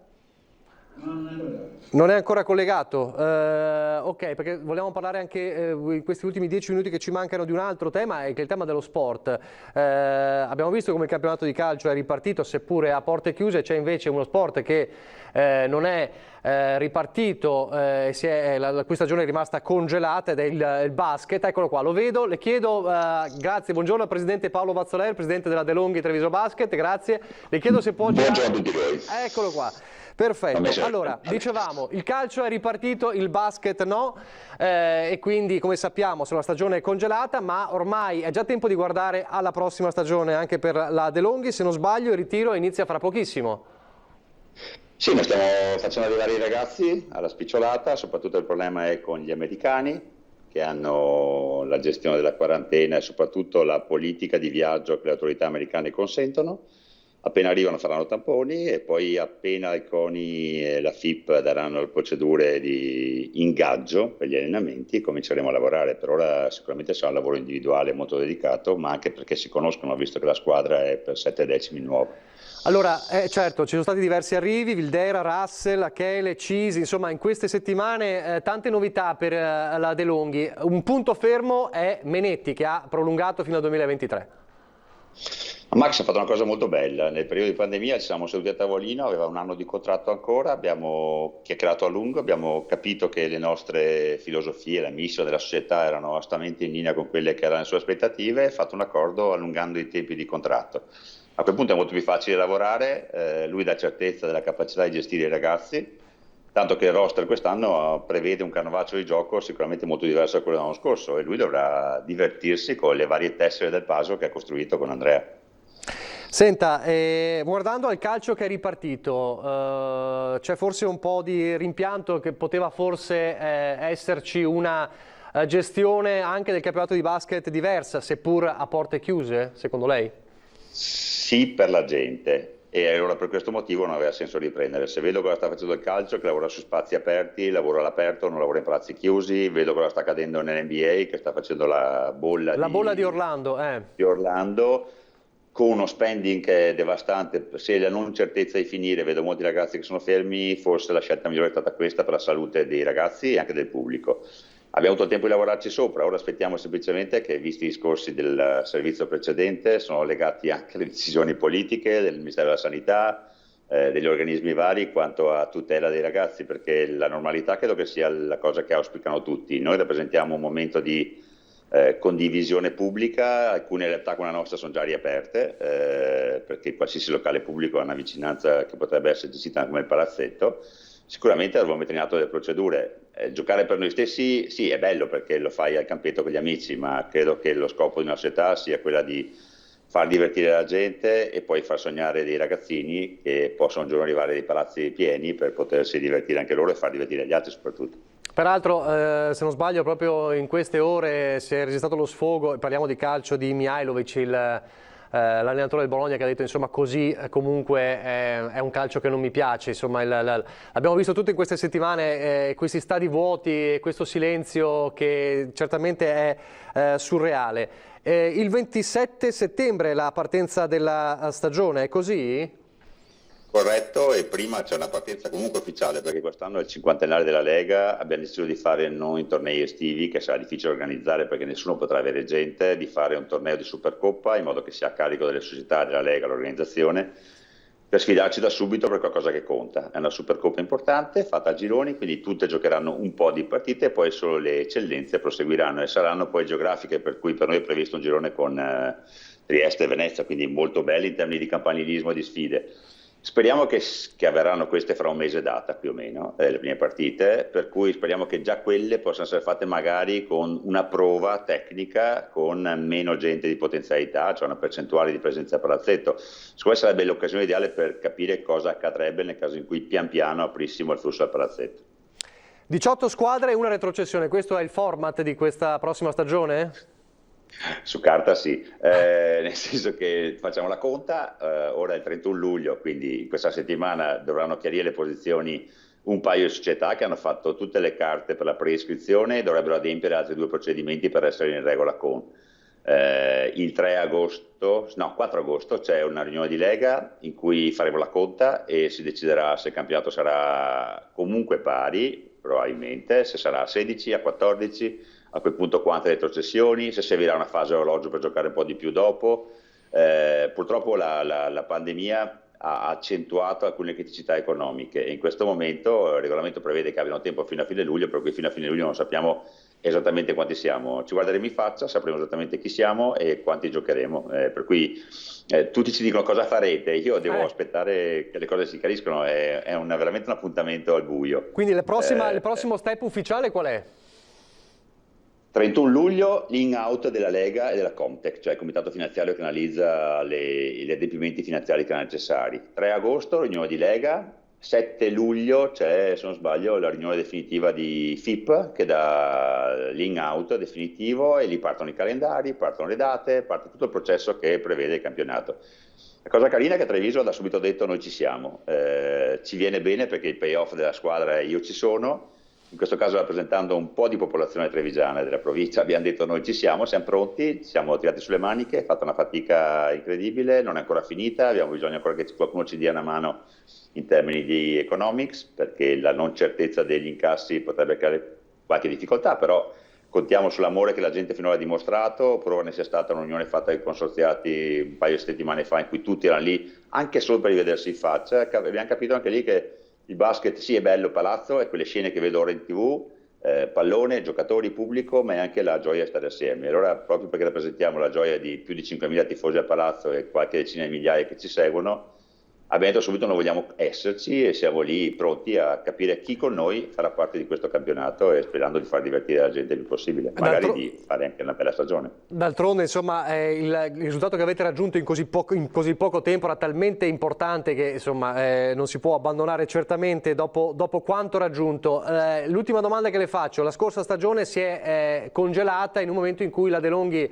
Non è ancora collegato? Ok, perché vogliamo parlare anche in questi ultimi 10 minuti che ci mancano di un altro tema, che è il tema dello sport. Abbiamo visto come il campionato di calcio è ripartito, seppure a porte chiuse. C'è invece uno sport che non è ripartito, questa stagione è rimasta congelata, ed è il basket. Eccolo qua, lo vedo, le chiedo, grazie, buongiorno al presidente Paolo Vazzoler, presidente della De Longhi Treviso Basket, grazie. Le chiedo se può girare. Buongiorno a tutti voi. Eccolo qua. Perfetto, allora dicevamo il calcio è ripartito, il basket no, e quindi come sappiamo la stagione è congelata, ma ormai è già tempo di guardare alla prossima stagione anche per la De Longhi. Se non sbaglio il ritiro inizia fra pochissimo. Sì, noi stiamo facendo arrivare i ragazzi alla spicciolata, soprattutto il problema è con gli americani che hanno la gestione della quarantena e soprattutto la politica di viaggio che le autorità americane consentono. Appena arrivano faranno tamponi e poi appena il CONI e la FIP daranno le procedure di ingaggio per gli allenamenti cominceremo a lavorare. Per ora sicuramente sarà un lavoro individuale molto dedicato, ma anche perché si conoscono, visto che la squadra è per 7 decimi nuova. Allora, certo, ci sono stati diversi arrivi, Vildera, Russell, Achele, Cisi, insomma in queste settimane tante novità per la De Longhi. Un punto fermo è Menetti, che ha prolungato fino al 2023. Max ha fatto una cosa molto bella, nel periodo di pandemia ci siamo seduti a tavolino, aveva un anno di contratto ancora, abbiamo chiacchierato a lungo, abbiamo capito che le nostre filosofie, la mission della società erano assolutamente in linea con quelle che erano le sue aspettative, e fatto un accordo allungando i tempi di contratto. A quel punto è molto più facile lavorare, lui dà certezza della capacità di gestire i ragazzi, tanto che il roster quest'anno prevede un canovaccio di gioco sicuramente molto diverso da quello dell'anno scorso, e lui dovrà divertirsi con le varie tessere del puzzle che ha costruito con Andrea. Senta, guardando al calcio che è ripartito, c'è forse un po' di rimpianto che poteva forse esserci una gestione anche del campionato di basket diversa, seppur a porte chiuse, secondo lei? Sì, per la gente, e allora per questo motivo non aveva senso riprendere. Se vedo cosa sta facendo il calcio, che lavora su spazi aperti, lavora all'aperto, non lavora in palazzi chiusi, vedo cosa sta accadendo nell'NBA, che sta facendo la bolla di Orlando. Di Orlando, con uno spending che è devastante. Se la non certezza di finire, vedo molti ragazzi che sono fermi, forse la scelta migliore è stata questa per la salute dei ragazzi e anche del pubblico. Abbiamo avuto il tempo di lavorarci sopra, ora aspettiamo semplicemente che, visti i discorsi del servizio precedente, sono legati anche alle decisioni politiche del Ministero della Sanità, degli organismi vari quanto a tutela dei ragazzi, perché la normalità credo che sia la cosa che auspicano tutti. Noi rappresentiamo un momento di condivisione pubblica, alcune realtà come la nostra sono già riaperte, perché qualsiasi locale pubblico ha una vicinanza che potrebbe essere gestita come il palazzetto. Sicuramente dovremo mettere in atto delle procedure. Giocare per noi stessi, sì, è bello perché lo fai al campetto con gli amici, ma credo che lo scopo di una società sia quella di far divertire la gente e poi far sognare dei ragazzini che possono un giorno arrivare ai palazzi pieni per potersi divertire anche loro e far divertire gli altri soprattutto. Peraltro, se non sbaglio, proprio in queste ore si è registrato lo sfogo, parliamo di calcio, di Mihajlovic, l'allenatore del Bologna, che ha detto insomma così comunque è un calcio che non mi piace, insomma abbiamo visto tutto in queste settimane, questi stadi vuoti e questo silenzio che certamente è surreale. Il 27 settembre la partenza della stagione, è così? Corretto, e prima c'è una partenza comunque ufficiale, perché quest'anno è il 50ennale della Lega, abbiamo deciso di fare non i tornei estivi, che sarà difficile organizzare perché nessuno potrà avere gente, di fare un torneo di Supercoppa in modo che sia a carico delle società della Lega l'organizzazione, per sfidarci da subito per qualcosa che conta. È una Supercoppa importante, fatta a gironi, quindi tutte giocheranno un po' di partite e poi solo le eccellenze proseguiranno e saranno poi geografiche, per cui per noi è previsto un girone con Trieste e Venezia, quindi molto belli in termini di campanilismo e di sfide. Speriamo che avverranno queste fra un mese data più o meno, le prime partite, per cui speriamo che già quelle possano essere fatte magari con una prova tecnica, con meno gente di potenzialità, cioè una percentuale di presenza a palazzetto. Secondo me sarebbe l'occasione ideale per capire cosa accadrebbe nel caso in cui pian piano aprissimo il flusso al palazzetto. 18 squadre e una retrocessione, questo è il format di questa prossima stagione? Su carta sì, nel senso che facciamo la conta, ora è il 31 luglio, quindi in questa settimana dovranno chiarire le posizioni un paio di società che hanno fatto tutte le carte per la preiscrizione e dovrebbero adempiere altri 2 procedimenti per essere in regola con. Il 4 agosto c'è una riunione di Lega in cui faremo la conta e si deciderà se il campionato sarà comunque pari, probabilmente, se sarà a 16, a 14, a quel punto quante retrocessioni, se servirà una fase orologio per giocare un po' di più dopo. Purtroppo la pandemia ha accentuato alcune criticità economiche e in questo momento il regolamento prevede che abbiano tempo fino a fine luglio, per cui fino a fine luglio non sappiamo esattamente quanti siamo. Ci guarderemo in faccia, sapremo esattamente chi siamo e quanti giocheremo, per cui tutti ci dicono cosa farete, io devo aspettare che le cose si chiariscono, è veramente un appuntamento al buio. Quindi il prossimo step ufficiale qual è? 31 luglio l'in-out della Lega e della Comtech, cioè il comitato finanziario che analizza gli adempimenti finanziari che erano necessari. 3 agosto riunione di Lega, 7 luglio c'è, se non sbaglio, la riunione definitiva di FIP che dà l'in-out definitivo e lì partono i calendari, partono le date, parte tutto il processo che prevede il campionato. La cosa carina è che Treviso ha da subito detto noi ci siamo, ci viene bene perché il payoff della squadra è io ci sono. In questo caso rappresentando un po' di popolazione trevigiana e della provincia, abbiamo detto noi ci siamo pronti, ci siamo tirati sulle maniche, fatto una fatica incredibile, non è ancora finita, abbiamo bisogno ancora che qualcuno ci dia una mano in termini di economics, perché la non certezza degli incassi potrebbe creare qualche difficoltà, però contiamo sull'amore che la gente finora ha dimostrato, prova ne sia stata un'unione fatta dai consorziati un paio di settimane fa in cui tutti erano lì anche solo per rivedersi in faccia, abbiamo capito anche lì che il basket sì è bello palazzo, è quelle scene che vedo ora in TV, pallone, giocatori, pubblico, ma è anche la gioia di stare assieme. Allora proprio perché rappresentiamo la gioia di più di 5.000 tifosi al palazzo e qualche decina di migliaia che ci seguono, abbiamo detto subito noi vogliamo esserci e siamo lì pronti a capire chi con noi farà parte di questo campionato e sperando di far divertire la gente il più possibile, magari di fare anche una bella stagione. D'altronde insomma il risultato che avete raggiunto in così poco tempo era talmente importante che insomma non si può abbandonare certamente dopo quanto raggiunto. L'ultima domanda che le faccio, la scorsa stagione si è congelata in un momento in cui la De Longhi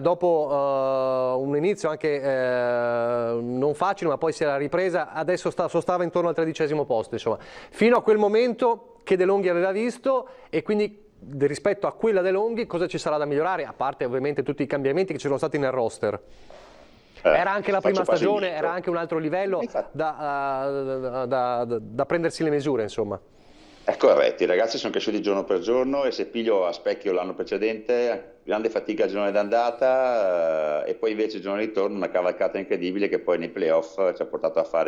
dopo un inizio anche non facile, ma poi si era ripresa, adesso sostava intorno al 13° posto. Insomma. Fino a quel momento che De Longhi aveva visto e quindi rispetto a quella De Longhi cosa ci sarà da migliorare, a parte ovviamente tutti i cambiamenti che ci sono stati nel roster? Era anche la prima stagione, era anche un altro livello da prendersi le misure, insomma. È corretto, i ragazzi sono cresciuti giorno per giorno e se piglio a specchio l'anno precedente, grande fatica al girone d'andata e poi invece il giorno di ritorno una cavalcata incredibile che poi nei playoff ci ha portato a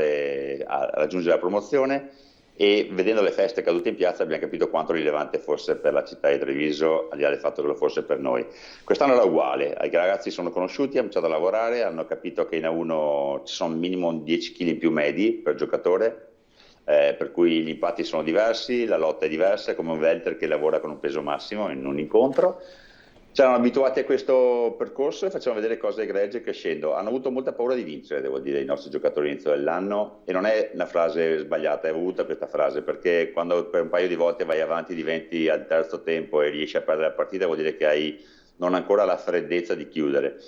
raggiungere la promozione e vedendo le feste cadute in piazza abbiamo capito quanto rilevante fosse per la città di Treviso, al di là del fatto che lo fosse per noi. Quest'anno era uguale, i ragazzi sono conosciuti, hanno cominciato a lavorare, hanno capito che in A1 ci sono minimo 10 kg in più medi per giocatore, per cui gli impatti sono diversi, la lotta è diversa, è come un welter che lavora con un peso massimo in un incontro. Ci erano abituati a questo percorso e facciamo vedere cose egregie crescendo. Hanno avuto molta paura di vincere, devo dire, i nostri giocatori all'inizio dell'anno e non è una frase sbagliata, è voluta questa frase perché quando per un paio di volte vai avanti, diventi al terzo tempo e riesci a perdere la partita vuol dire che hai non ancora la freddezza di chiudere.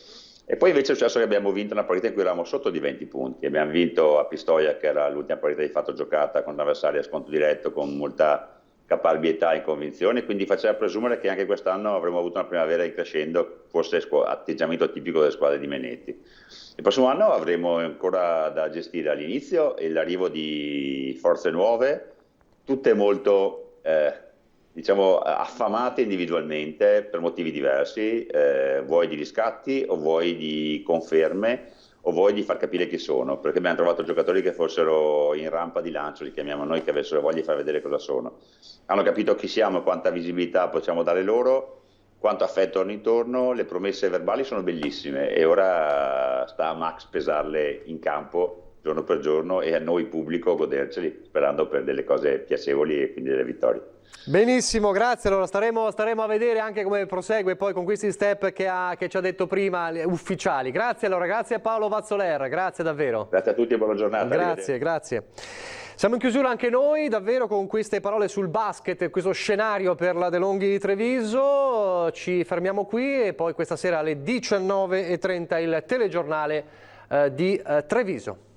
E poi invece è successo che abbiamo vinto una partita in cui eravamo sotto di 20 punti, abbiamo vinto a Pistoia che era l'ultima partita di fatto giocata con l'avversario a sconto diretto con molta caparbietà e convinzione, quindi faceva presumere che anche quest'anno avremmo avuto una primavera in crescendo, forse atteggiamento tipico delle squadre di Menetti. Il prossimo anno avremo ancora da gestire all'inizio l'arrivo di forze nuove, tutte molto affamate individualmente per motivi diversi, vuoi di riscatti o vuoi di conferme ho voglia di far capire chi sono, perché abbiamo trovato giocatori che fossero in rampa di lancio, li chiamiamo noi, che avessero voglia di far vedere cosa sono. Hanno capito chi siamo e quanta visibilità possiamo dare loro, quanto affetto hanno intorno, le promesse verbali sono bellissime e ora sta a Max pesarle in campo giorno per giorno e a noi pubblico goderceli, sperando per delle cose piacevoli e quindi delle vittorie. Benissimo, grazie. Allora staremo a vedere anche come prosegue poi con questi step che ci ha detto prima, ufficiali. Grazie allora, grazie a Paolo Vazzoler, grazie davvero. Grazie a tutti e buona giornata. Grazie, grazie. Siamo in chiusura anche noi, davvero, con queste parole sul basket, questo scenario per la De Longhi di Treviso. Ci fermiamo qui e poi questa sera alle 19:30 il telegiornale di Treviso.